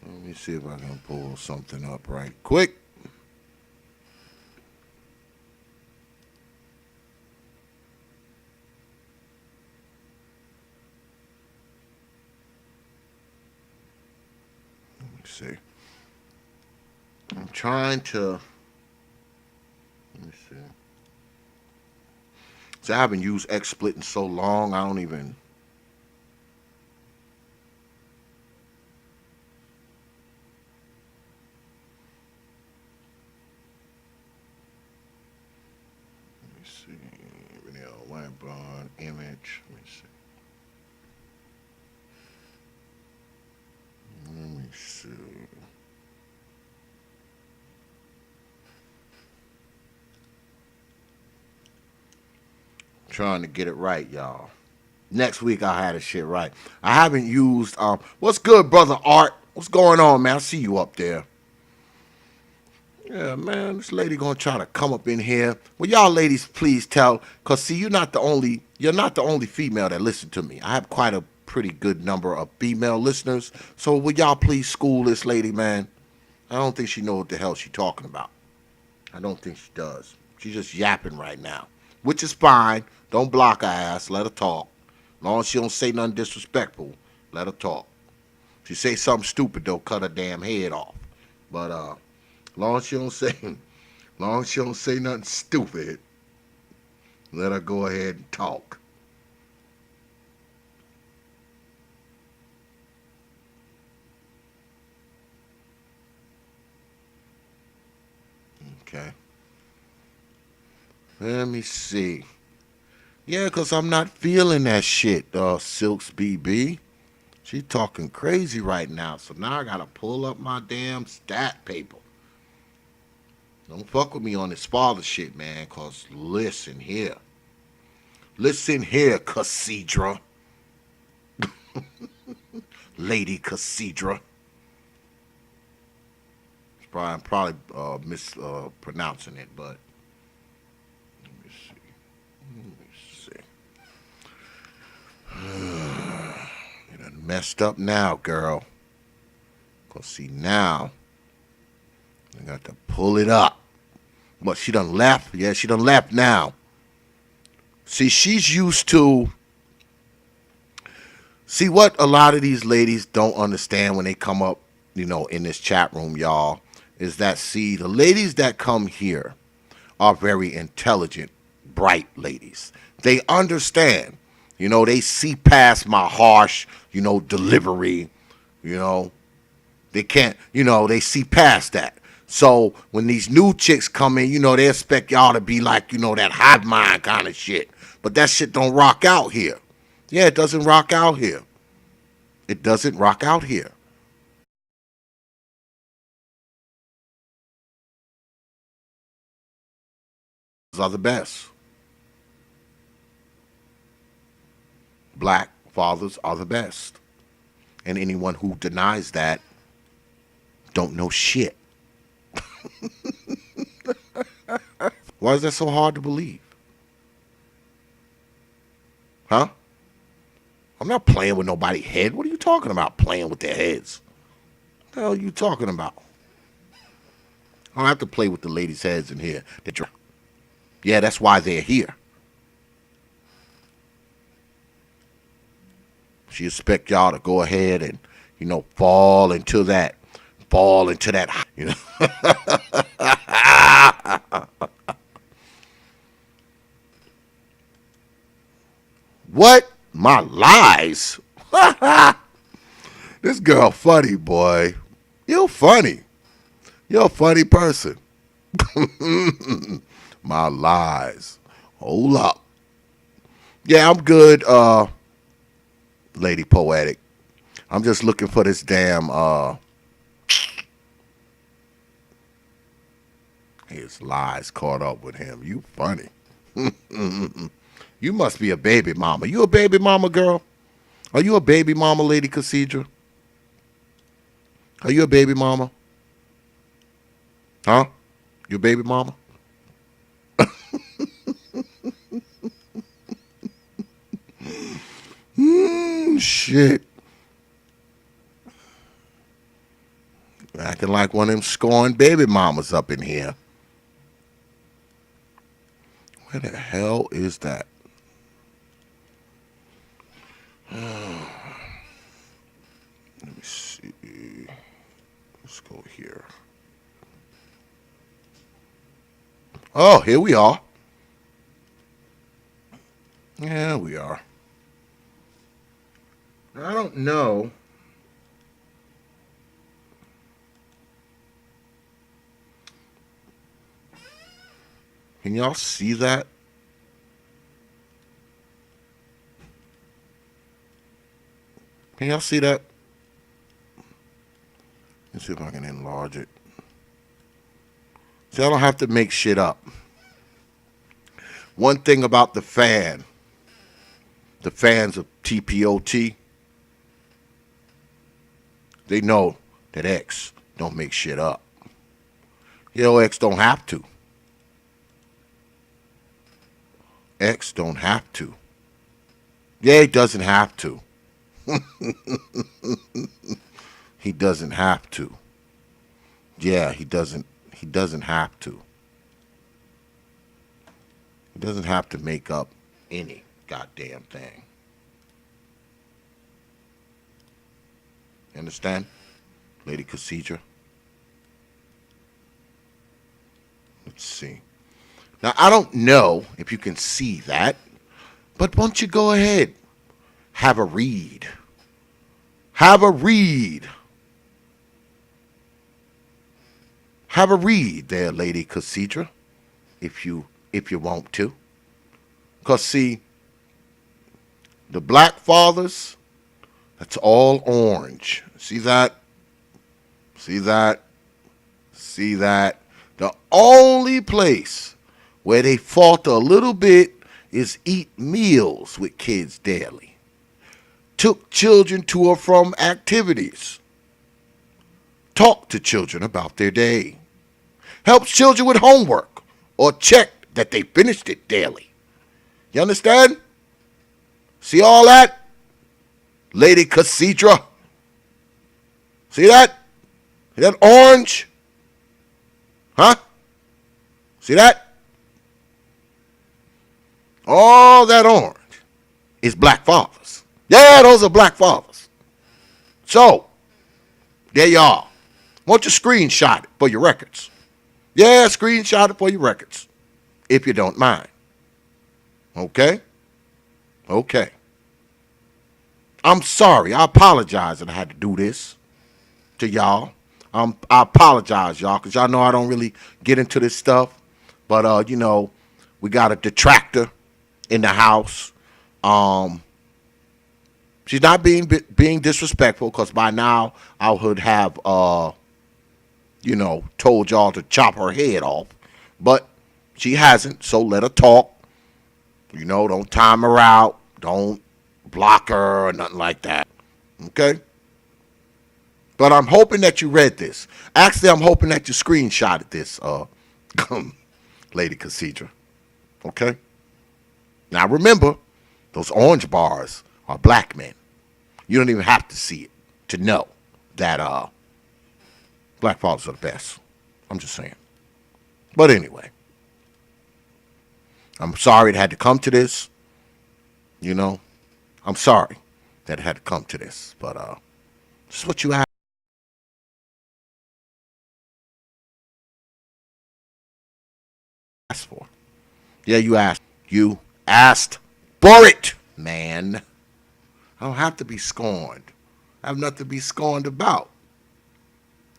Let me see if I can pull something up right quick. Let me see. I'm trying to. Let me see. See, I haven't used XSplit in so long, I don't even. Let me see. Video, white bond, image. Let me see. Let me see. Trying to get it right, y'all. Next week I had this shit right. I haven't used what's good, brother Art? What's going on, man? I see you up there. Yeah, man, this lady gonna try to come up in here. Well, y'all ladies, please tell, cause see, you're not the only female that listen to me. I have quite a pretty good number of female listeners. So will y'all please school this lady, man? I don't think she knows what the hell she talking about. I don't think she does. She's just yapping right now, which is fine. Don't block her ass. Let her talk. As long as she don't say nothing disrespectful, let her talk. If she say something stupid, though, cut her damn head off. But long as she don't say, long as she don't say nothing stupid, let her go ahead and talk. Okay. Let me see. Yeah, because I'm not feeling that shit, Silks BB. She talking crazy right now. So now I got to pull up my damn stat paper. Don't fuck with me on this father shit, man, because listen here. Listen here, Cassidra. Lady Cassidra. I'm probably mispronouncing it, but let me see. Let me see. You done messed up now, girl. Cause see now, I got to pull it up. But she done left. Yeah, she done left now. See, she's used to. See what a lot of these ladies don't understand when they come up, in this chat room, y'all, is that see the ladies that come here are very intelligent, bright ladies. They understand. They see past my harsh, delivery. They can't, they see past that. So when these new chicks come in, they expect y'all to be like, that hive mind kind of shit. But that shit don't rock out here. Yeah, it doesn't rock out here. It doesn't rock out here. Those are the best. Black fathers are the best. And anyone who denies that don't know shit. Why is that so hard to believe? Huh? I'm not playing with nobody's head. What are you talking about, playing with their heads? What the hell are you talking about? I don't have to play with the ladies' heads in here. Yeah, that's why they're here. She expect y'all to go ahead and, fall into that. What? My lies? This girl funny, boy. You're funny. You're a funny person. My lies. Hold up. Yeah, I'm good, Lady Poetic. I'm just looking for this damn, His lies caught up with him. You funny. You must be a baby mama. You a baby mama, girl? Are you a baby mama, Lady Cassandra? Are you a baby mama? Huh? You a baby mama? Shit. Acting like one of them scorned baby mamas up in here. Where the hell is that? Let me see. Let's go here. Oh, here we are. Yeah, we are. I don't know. Can y'all see that? Can y'all see that? Let's see if I can enlarge it. See, I don't have to make shit up. One thing about the fans of TPOT, they know that X don't make shit up. X don't have to. X don't have to. Yeah, he doesn't have to. He doesn't have to. Yeah, he doesn't have to. He doesn't have to make up any goddamn thing. You understand? Lady Cassandra? Let's see. Now, I don't know if you can see that, but why don't you go ahead? Have a read. Have a read. Have a read there, Lady Cassandra, if you want to. Because, see, the black fathers, that's all orange. See that? See that? See that? The only place where they falter a little bit is eat meals with kids daily. Took children to or from activities. Talk to children about their day. Helps children with homework or check that they finished it daily. You understand? See all that? Lady Cassandra? See that? See that orange? Huh? See that? All that orange is black fathers. Yeah, those are black fathers. So, there you are. Why don't you screenshot it for your records? Yeah, screenshot it for your records, if you don't mind. Okay? Okay. I'm sorry. I apologize that I had to do this to y'all. I apologize, y'all, because y'all know I don't really get into this stuff. But, we got a detractor in the house. She's not being disrespectful, because by now I would have, told y'all to chop her head off. But she hasn't, so let her talk. Don't time her out. Don't block her or nothing like that. Okay? But I'm hoping that you read this. Actually, I'm hoping that you screenshotted this, Lady Cassandra. Okay? Now remember, those orange bars are black men. You don't even have to see it to know that black fathers are the best. I'm just saying. But anyway, I'm sorry it had to come to this. I'm sorry that it had to come to this. But this is what you asked for. Yeah, you asked. You asked for it, man. I don't have to be scorned. I have nothing to be scorned about.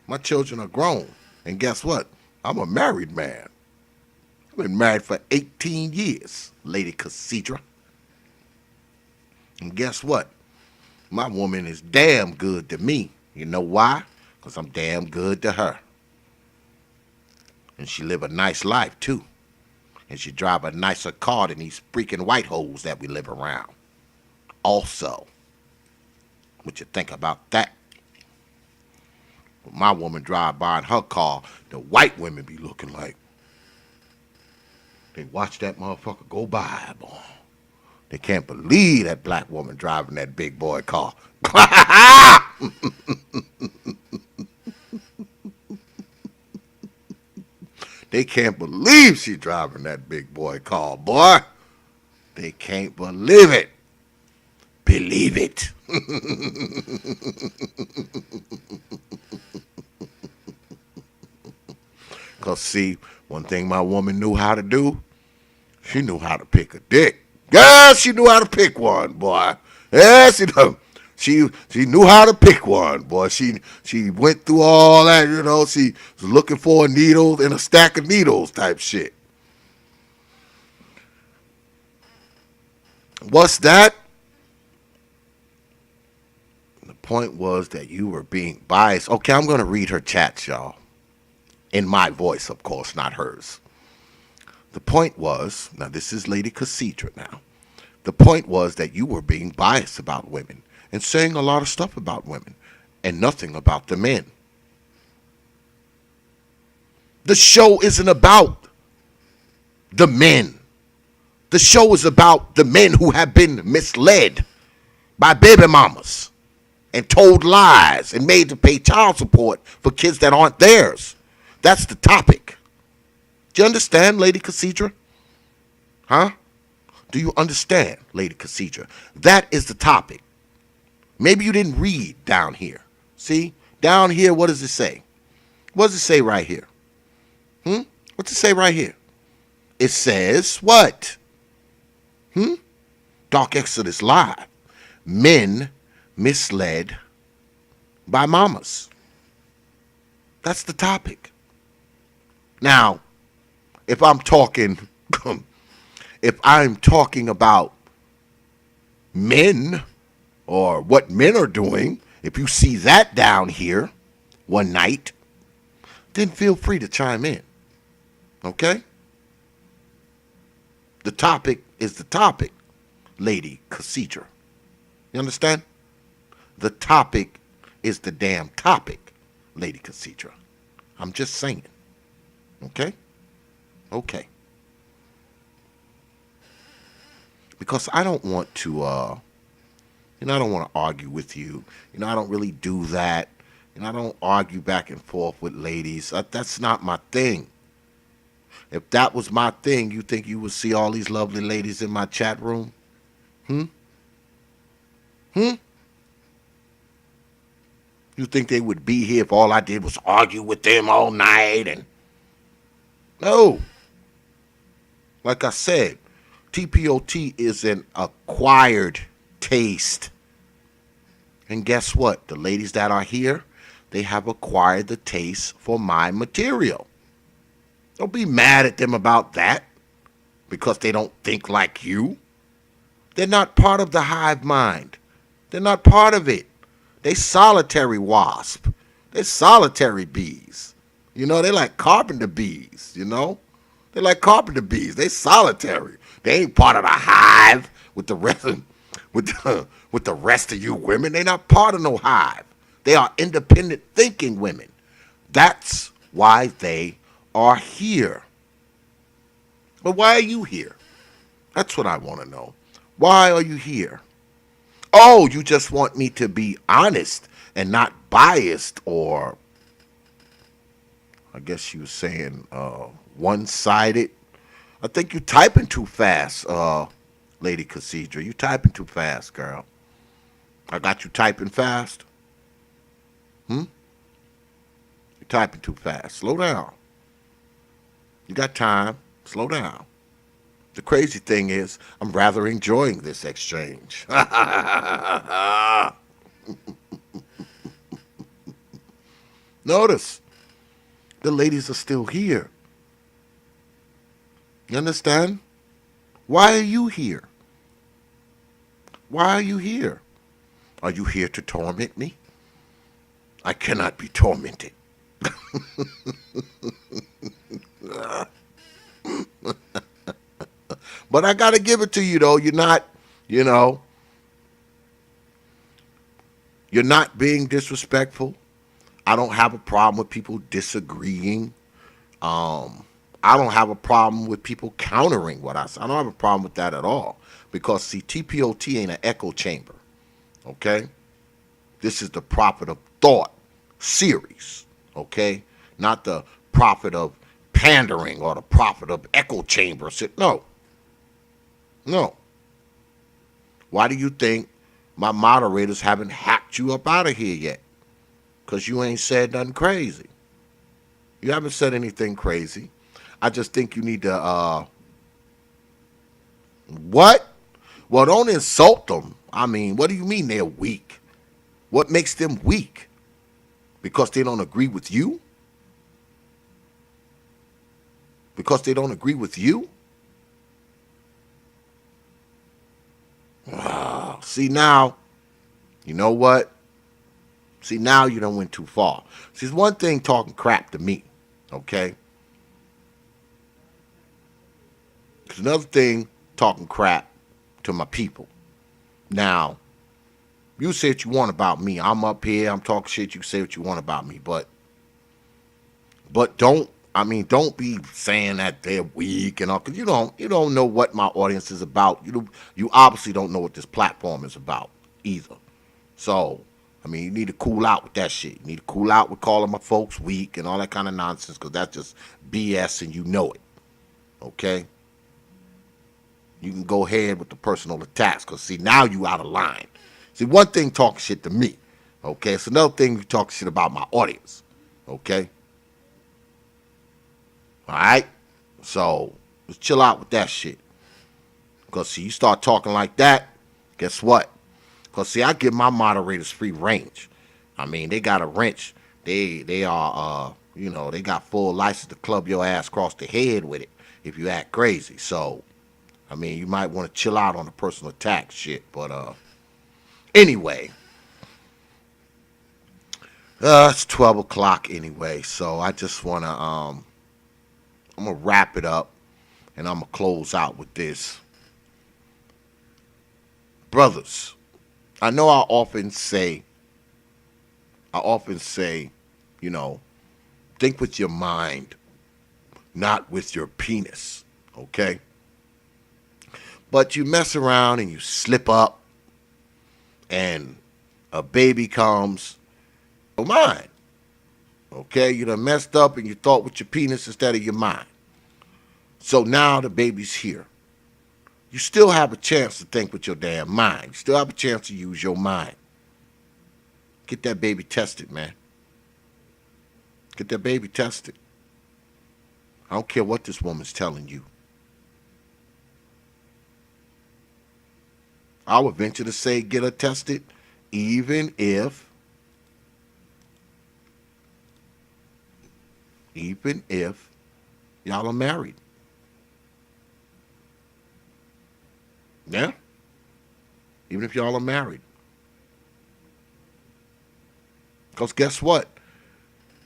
My children are grown. And guess what? I'm a married man. I've been married for 18 years, Lady Cassandra. And guess what? My woman is damn good to me. You know why? Because I'm damn good to her. And she live a nice life, too. And she drive a nicer car than these freaking white hoes that we live around. Also, what you think about that? When my woman drive by in her car, the white women be looking like they watch that motherfucker go by, boy. They can't believe that black woman driving that big boy car. They can't believe she driving that big boy car, boy. They can't believe it. Believe it. Because, see, one thing my woman knew how to do, she knew how to pick a dick. Yeah, she knew how to pick one, boy. Yeah, she knew. She knew how to pick one, boy. She went through all that, you know. She was looking for a needle in a stack of needles type shit. What's that? The point was that you were being biased. Okay, I'm going to read her chats, y'all. In my voice, of course, not hers. The point was, now this is Lady Cassandra now. The point was that you were being biased about women and saying a lot of stuff about women and nothing about the men. The show isn't about the men. The show is about the men who have been misled by baby mamas and told lies and made to pay child support for kids that aren't theirs. That's the topic. Do you understand, Lady Cassandra? Huh? Do you understand, Lady Cassandra? That is the topic. Maybe you didn't read down here. See? Down here, what does it say? What does it say right here? What's it say right here? It says what? Dark Exodus Live. Men misled by mamas. That's the topic. Now, if I'm talking about men or what men are doing, if you see that down here one night, then feel free to chime in. Okay? The topic is the topic, Lady Cassandra. You understand? The topic is the damn topic, Lady Cassandra. I'm just saying. Okay? Okay. Because I don't want to, I don't want to argue with you. I don't really do that. I don't argue back and forth with ladies. That's not my thing. If that was my thing, you think you would see all these lovely ladies in my chat room? You think they would be here if all I did was argue with them all night? And no. Like I said, TPOT is an acquired taste. And guess what? The ladies that are here, they have acquired the taste for my material. Don't be mad at them about that because they don't think like you. They're not part of the hive mind. They're not part of it. They solitary wasp. They're solitary bees. They're like carpenter bees, They're like carpenter bees. They solitary. They ain't part of the hive with the rest of, with the rest of you women. They're not part of no hive. They are independent thinking women. That's why they are here. But why are you here? That's what I want to know. Why are you here? Oh, you just want me to be honest and not biased, or I guess you were saying one-sided. I think you typing too fast, Lady Cassandra. You typing too fast, girl. I got you typing fast. You typing too fast. Slow down. You got time. Slow down. The crazy thing is, I'm rather enjoying this exchange. Notice, the ladies are still here. You understand? Why are you here? Why are you here? Are you here to torment me? I cannot be tormented. But I gotta give it to you though. You're not, you know, you're not being disrespectful. I don't have a problem with people disagreeing. Um, I don't have a problem with people countering what I say. I don't have a problem with that at all. Because see, TPOT ain't an echo chamber. Okay? This is the Prophet of Thought series. Okay? Not the Prophet of Pandering or the Prophet of Echo Chamber. No. No. Why do you think my moderators haven't hacked you up out of here yet? Because you ain't said nothing crazy. You haven't said anything crazy. I just think you need to, what? Well, don't insult them. I mean, what do you mean they're weak? What makes them weak? Because they don't agree with you? Because they don't agree with you? See, now, you know what? See, now you done went too far. See, it's one thing talking crap to me, okay? It's another thing talking crap to my people. Now, you say what you want about me. I'm up here, I'm talking shit, you say what you want about me, but don't be saying that they're weak and all, because you don't know what my audience is about. You obviously don't know what this platform is about either. So, I mean, you need to cool out with that shit. You need to cool out with calling my folks weak and all that kind of nonsense, because that's just BS and you know it. Okay? You can go ahead with the personal attacks, because see, now you out of line. See, one thing talking shit to me. Okay? It's another thing you talk shit about my audience. Okay? All right? So, let's chill out with that shit. Because, see, you start talking like that, guess what? Because, see, I give my moderators free range. I mean, they got a wrench. They are, they got full license to club your ass across the head with it if you act crazy. So, I mean, you might want to chill out on the personal attack shit. But, anyway, it's 12 o'clock anyway. So, I just want to, I'm going to wrap it up and I'm going to close out with this. Brothers, I know I often say, you know, think with your mind, not with your penis, okay? But you mess around and you slip up and a baby comes, your mind, okay? You done messed up and you thought with your penis instead of your mind. So now the baby's here. You still have a chance to think with your damn mind. You still have a chance to use your mind. Get that baby tested, man. Get that baby tested. I don't care what this woman's telling you. I would venture to say get her tested, even if y'all are married. Yeah? Even if y'all are married. Because guess what?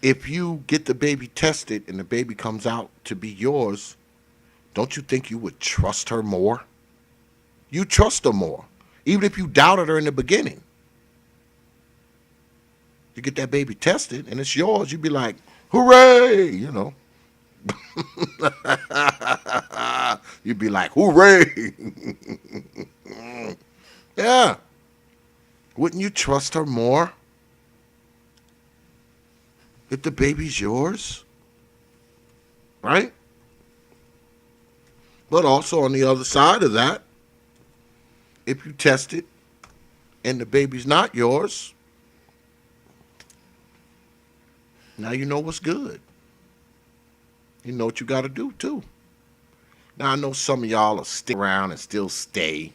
If you get the baby tested and the baby comes out to be yours, don't you think you would trust her more? You trust her more. Even if you doubted her in the beginning. You get that baby tested and it's yours, you'd be like, hooray, You'd be like, hooray. Yeah. Wouldn't you trust her more if the baby's yours? Right? But also on the other side of that, if you test it and the baby's not yours, now you know what's good. You know what you got to do too. Now I know some of y'all will stick around and still stay.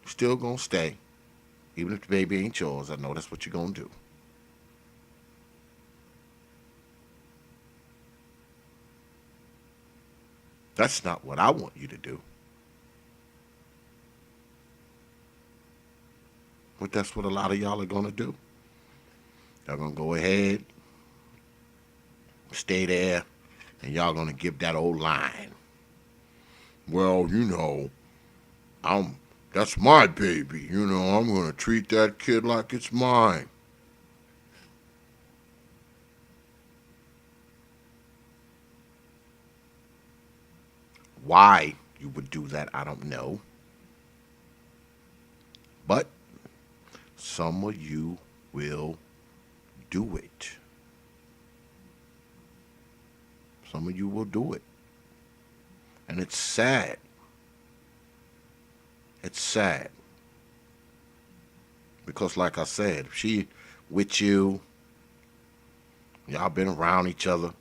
Still gonna stay. Even if the baby ain't yours, I know that's what you're gonna do. That's not what I want you to do. But that's what a lot of y'all are gonna do. Y'all gonna go ahead Stay there, and y'all gonna give that old line. Well, I'm that's my baby. I'm gonna treat that kid like it's mine. Why you would do that, I don't know. But some of you will do it. Some of you will do it. And it's sad. It's sad. Because like I said, if she with you, y'all been around each other,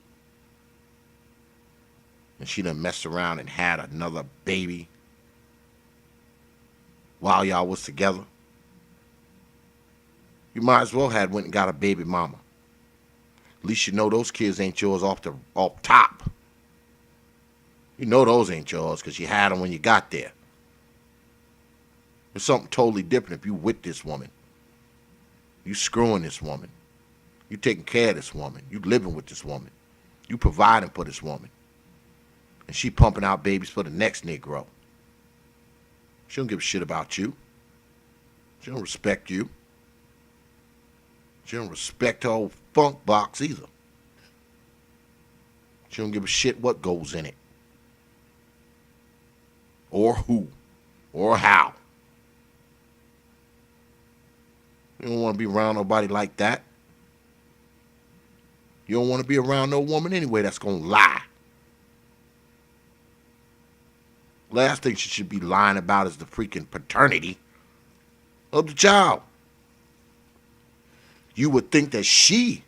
and she done messed around and had another baby while y'all was together, you might as well had went and got a baby mama. At least you know those kids ain't yours off top. You know those ain't yours because you had them when you got there. It's something totally different if you with this woman. You screwing this woman. You taking care of this woman. You living with this woman. You providing for this woman. And she pumping out babies for the next Negro. She don't give a shit about you. She don't respect you. She don't respect her old funk box either. She don't give a shit what goes in it. Or who. Or how. You don't want to be around nobody like that. You don't want to be around no woman anyway that's going to lie. Last thing she should be lying about is the freaking paternity of the child. You would think that she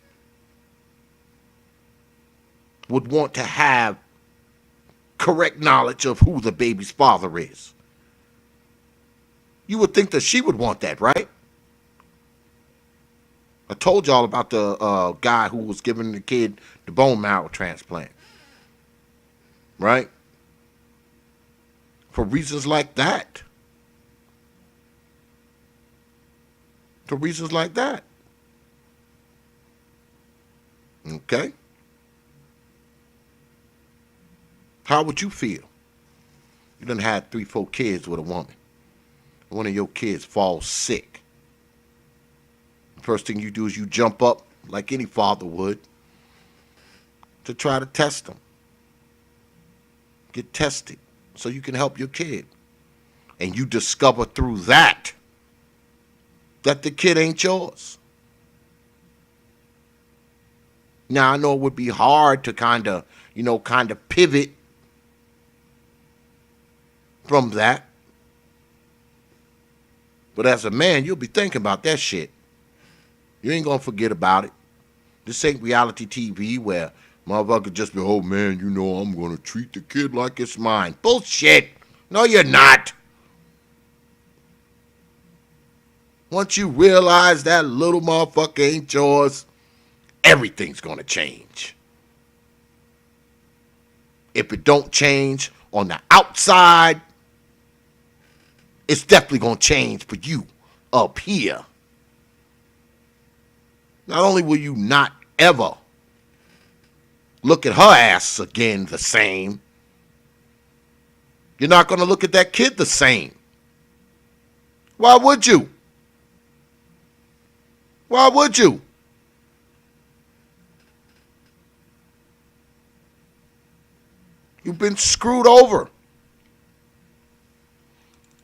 would want to have correct knowledge of who the baby's father is. You would think that she would want that, right? I told y'all about the guy who was giving the kid the bone marrow transplant. Right? For reasons like that. For reasons like that. Okay? How would you feel? You done had 3, 4 kids with a woman. One of your kids falls sick. The first thing you do is you jump up like any father would to try to test them. Get tested so you can help your kid. And you discover through that the kid ain't yours. Now, I know it would be hard to kind of pivot from that. But as a man, you'll be thinking about that shit. You ain't gonna forget about it. This ain't reality TV where motherfucker just be, oh man, I'm gonna treat the kid like it's mine. Bullshit. No, you're not. Once you realize that little motherfucker ain't yours, everything's gonna change. If it don't change on the outside, it's definitely gonna change for you up here. Not only will you not ever look at her ass again the same, you're not going to look at that kid the same. Why would you? Why would you? You've been screwed over.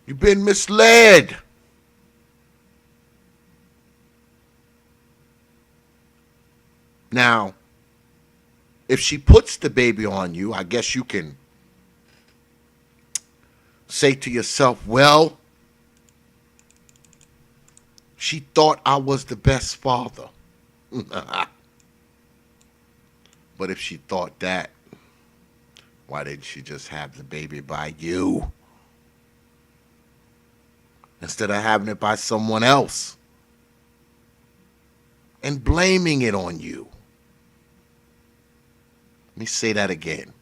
You've been misled. Now, if she puts the baby on you, I guess you can say to yourself, well, she thought I was the best father. But if she thought that, why didn't she just have the baby by you instead of having it by someone else and blaming it on you? Let me say that again.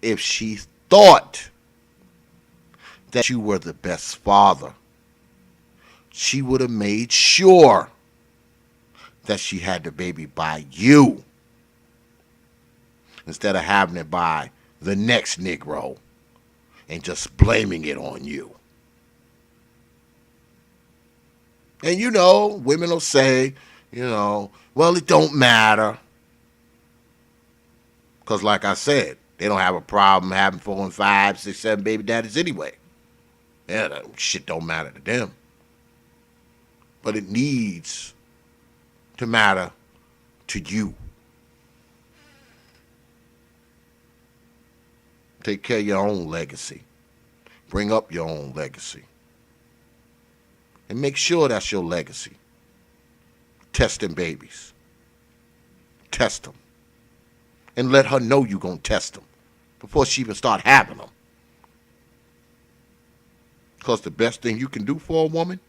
If she thought that you were the best father, she would have made sure that she had the baby by you instead of having it by the next Negro and just blaming it on you. And women will say, well, it don't matter. Because, like I said, they don't have a problem having 4 and 5, 6, 7 baby daddies anyway. Yeah, that shit don't matter to them. But it needs to matter to you. Take care of your own legacy. Bring up your own legacy. And make sure that's your legacy. Testing babies. Test them. And let her know you're going to test them before she even start having them. Because the best thing you can do for a woman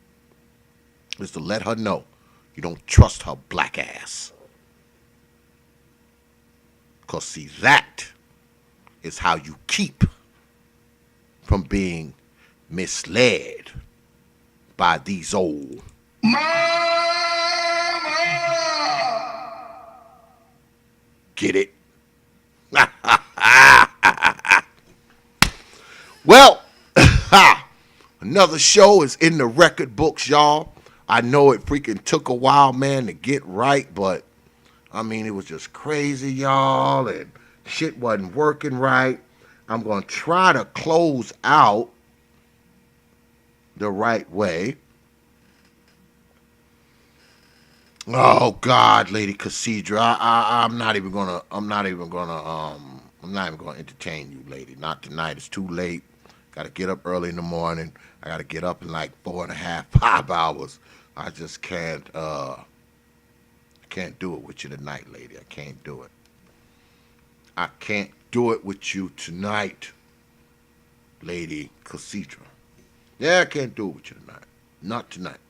is to let her know you don't trust her black ass. Because, see, that is how you keep from being misled by these old Mama! Get it? Well, another show is in the record books, y'all. I know it freaking took a while, man, to get right, but I mean, it was just crazy, y'all, and shit wasn't working right. I'm going to try to close out the right way. Oh God, Lady Cassandra, I'm not even gonna entertain you, lady. Not tonight. It's too late. Got to get up early in the morning. I got to get up in like 4.5, 5 hours. I just can't do it with you tonight, lady. I can't do it. I can't do it with you tonight, Lady Cassandra. Yeah, I can't do it with you tonight. Not tonight.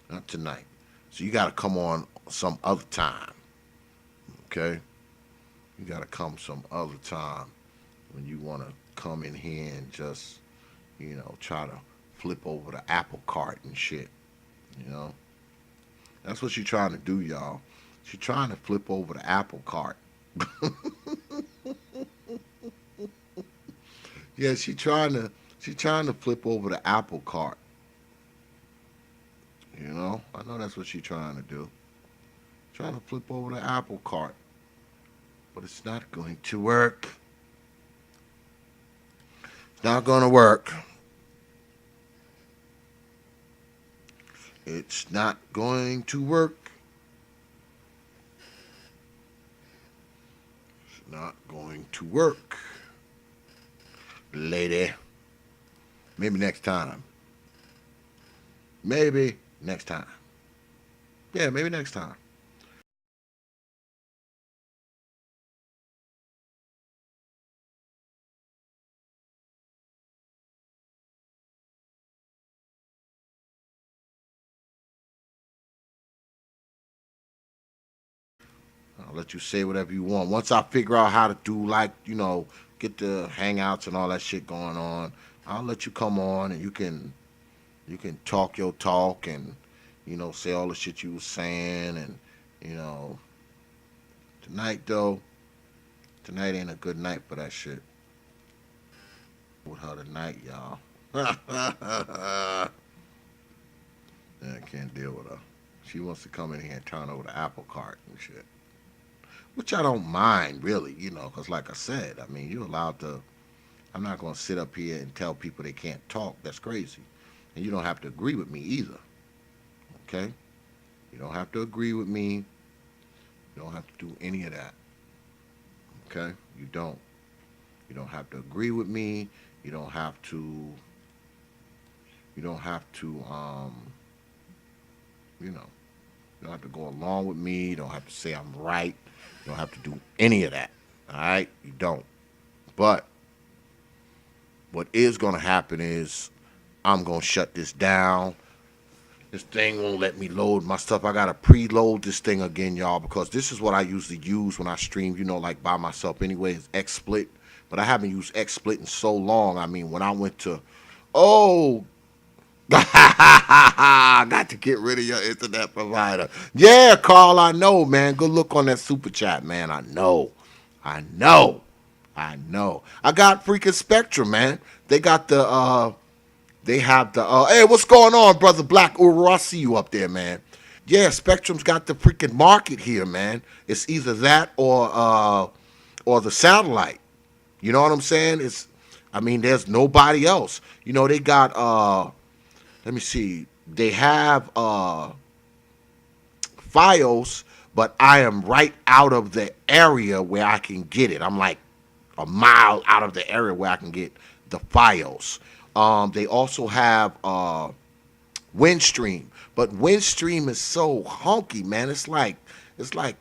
Not tonight. So you got to come on some other time. Okay? You got to come some other time when you want to come in here and just, try to flip over the apple cart and shit. That's what she's trying to do, y'all. She's trying to flip over the apple cart. Yeah, she's trying to flip over the apple cart. I know that's what she's trying to do. Trying to flip over the apple cart. But it's not going to work. It's not going to work. It's not going to work. It's not going to work. Lady. Maybe next time. Maybe next time. Yeah, maybe next time. I'll let you say whatever you want. Once I figure out how to do, like, get the hangouts and all that shit going on, I'll let you come on and you can talk your talk and say all the shit you was saying. And you know tonight, though, tonight ain't a good night for that shit with her tonight, y'all. Yeah, I can't deal with her. She wants to come in here and turn over the apple cart and shit, which I don't mind, really, because like I said, I mean, you're allowed to. I'm not going to sit up here and tell people they can't talk. That's crazy. And you don't have to agree with me either. Okay? You don't have to agree with me. You don't have to do any of that. Okay? You don't. You don't have to agree with me. You don't have to. You don't have to. You know. You don't have to go along with me. You don't have to say I'm right. You don't have to do any of that. All right? You don't. But what is going to happen is I'm going to shut this down. This thing won't let me load my stuff. I got to preload this thing again, y'all, because this is what I usually use when I stream, like by myself anyway, is XSplit. But I haven't used XSplit in so long. I mean, when I went to, got to get rid of your internet provider. Yeah, Carl, I know, man. Good look on that super chat, man. I know. I know. I know. I got freaking Spectrum, man. They got the they have the hey, what's going on, brother Black Uru? I see you up there, man. Yeah, Spectrum's got the freaking market here, man. It's either that or the satellite. You know what I'm saying? It's I mean, there's nobody else. You know, they got let me see. They have Fios, but I am right out of the area where I can get it. I'm like a mile out of the area where I can get the Fios. They also have Windstream, but Windstream is so honky, man. It's like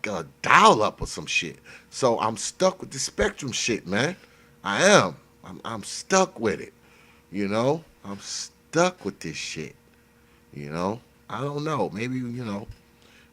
a dial up or some shit. So I'm stuck with the Spectrum shit, man. I am. I'm stuck with it. I'm stuck with this shit. You know, I don't know. Maybe when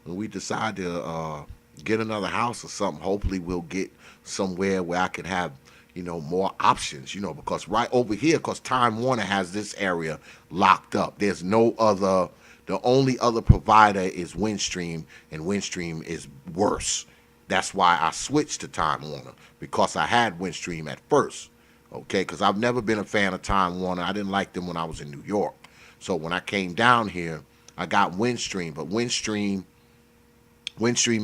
we decide to get another house or something, hopefully we'll get somewhere where I can have more options. Because right over here, because Time Warner has this area locked up. There's no other. The only other provider is Windstream, and Windstream is worse. That's why I switched to Time Warner because I had Windstream at first. Okay, because I've never been a fan of Time Warner. I didn't like them when I was in New York. So when I came down here, I got Windstream, but Windstream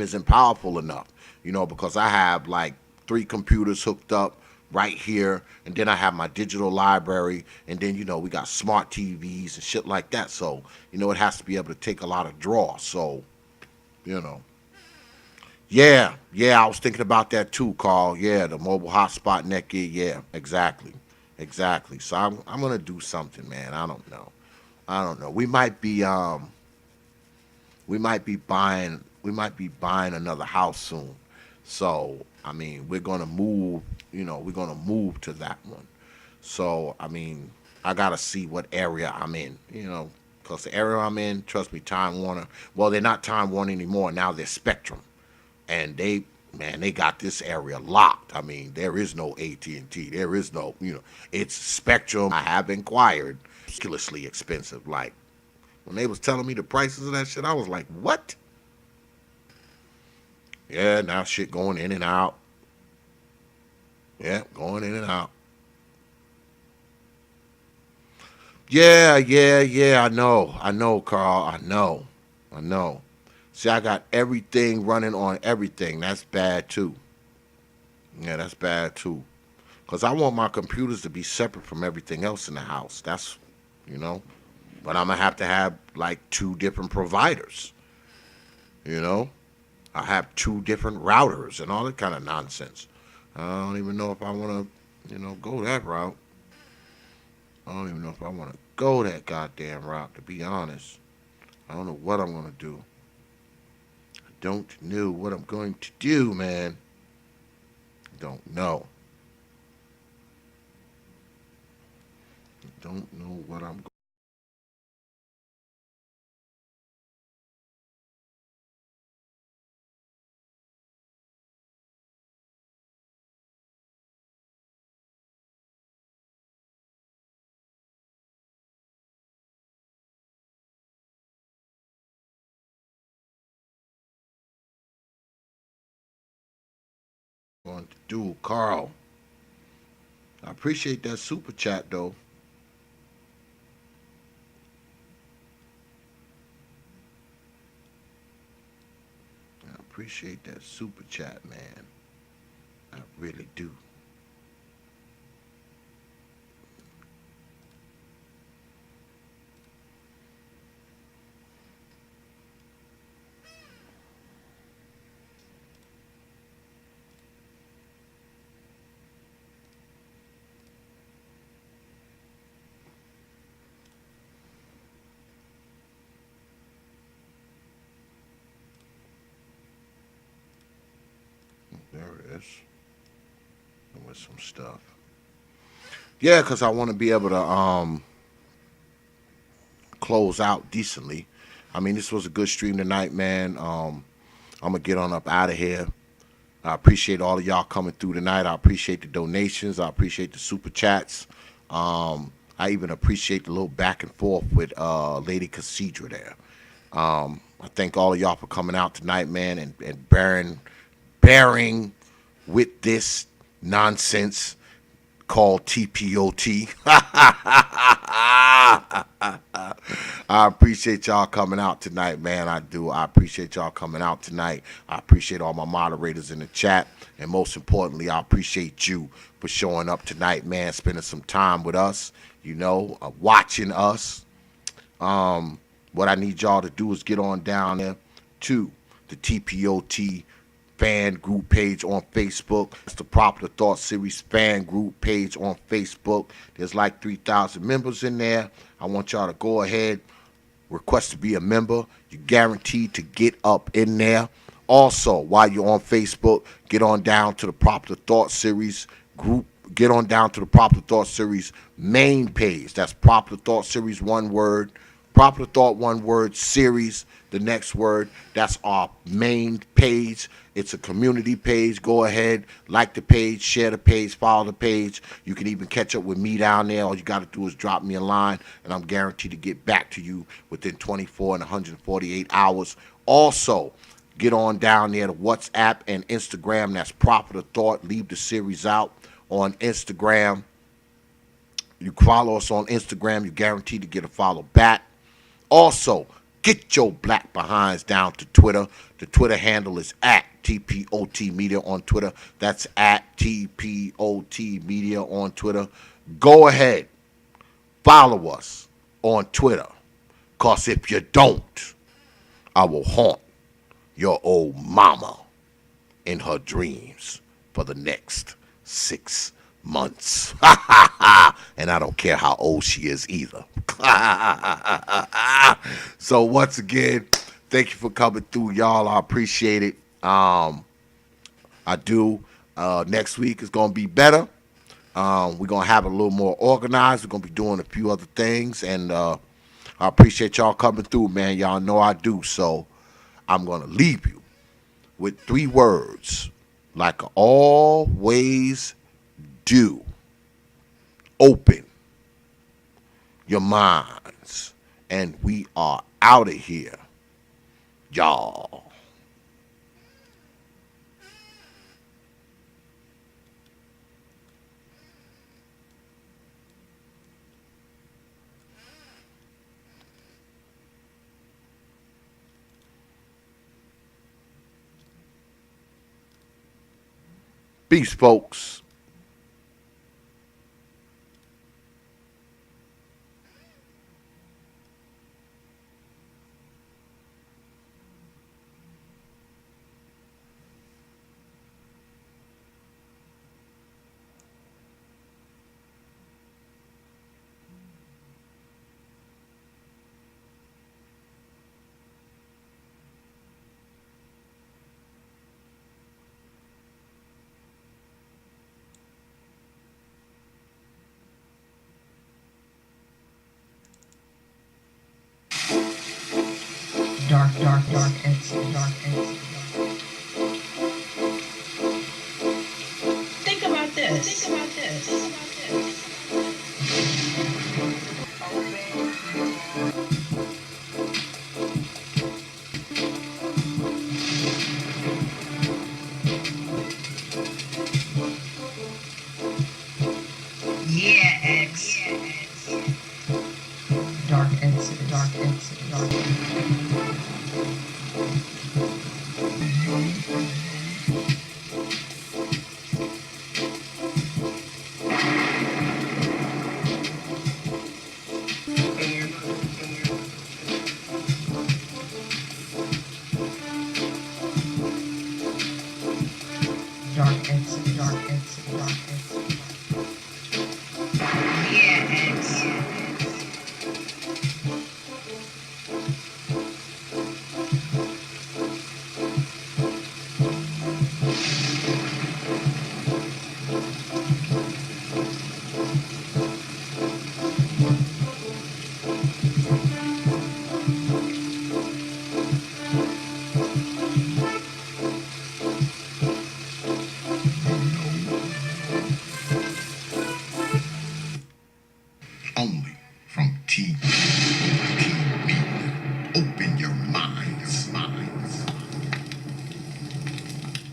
isn't powerful enough, because I have like three computers hooked up right here, and then I have my digital library, and then we got smart TVs and shit like that. So it has to be able to take a lot of draw. So you know, yeah, yeah, I was thinking about that too, Carl. Yeah, the mobile hotspot naked. Yeah, exactly, exactly. So I'm gonna do something, man. I don't know. I don't know. We might be buying another house soon. So I mean, we're gonna move. We're gonna move to that one. So I mean, I gotta see what area I'm in. Because the area I'm in, trust me, Time Warner. Well, they're not Time Warner anymore. Now they're Spectrum, and they got this area locked. I mean, there is no AT&T. There is no. It's Spectrum. I have inquired. Ridiculously expensive. Like when they was telling me the prices of that shit, I was like, what? Yeah, now shit going in and out. Yeah, going in and out. Yeah, yeah, yeah. I know, Carl. I know. See, I got everything running on everything. That's bad too. Yeah, that's bad too. Cause I want my computers to be separate from everything else in the house. That's, you know. But I'm gonna have to have like two different providers. You know, I have two different routers and all that kind of nonsense. I don't even know if I want to, go that route. I don't even know if I want to go that goddamn route, to be honest. I don't know what I'm going to do. I don't know what I'm going to do, man. Don't know. Don't know what I'm going to do. Carl, I appreciate that super chat, though. I appreciate that super chat, man. I really do. There it is. With some stuff. Yeah, because I want to be able to close out decently. I mean, this was a good stream tonight, man. I'm gonna get on up out of here. I appreciate all of y'all coming through tonight. I appreciate the donations. I appreciate the super chats. I even appreciate the little back and forth with Lady Cassandra there. I thank all of y'all for coming out tonight, man, and bearing with this nonsense called TPOT. I appreciate y'all coming out tonight, man. I do. I appreciate y'all coming out tonight. I appreciate all my moderators in the chat. And most importantly, I appreciate you for showing up tonight, man, spending some time with us, watching us. What I need y'all to do is get on down there to the TPOT fan group page on Facebook. It's the Proper Thought Series fan group page on Facebook. There's like 3,000 members in there. I want y'all to go ahead, request to be a member. You're guaranteed to get up in there. Also, while you're on Facebook, get on down to the Proper Thought Series group. Get on down to the Proper Thought Series main page. That's Proper Thought Series, one word. Proper Thought, one word, series, the next word. That's our main page. It's a community page. Go ahead, like the page, share the page, follow the page. You can even catch up with me down there. All you got to do is drop me a line, and I'm guaranteed to get back to you within 24 and 148 hours. Also, get on down there to WhatsApp and Instagram. That's Proper Thought. Leave the series out on Instagram. You follow us on Instagram, you're guaranteed to get a follow back. Also, get your black behinds down to Twitter. The Twitter handle is at TPOT Media on Twitter. That's at TPOT Media on Twitter. Go ahead, follow us on Twitter. Because if you don't, I will haunt your old mama in her dreams for the next 6 months. And I don't care how old she is either. So once again, thank you for coming through, y'all. I appreciate it. I do. Next week is going to be better. We're going to have it a little more organized. We're going to be doing a few other things. And I appreciate y'all coming through, man. Y'all know I do. So I'm going to leave you with 3 words, like I always do. Open your minds. And we are out of here, y'all. Peace, folks. Dark, and think about this. Yeah, X. Dark and dark and yeah, X. Only from T. Open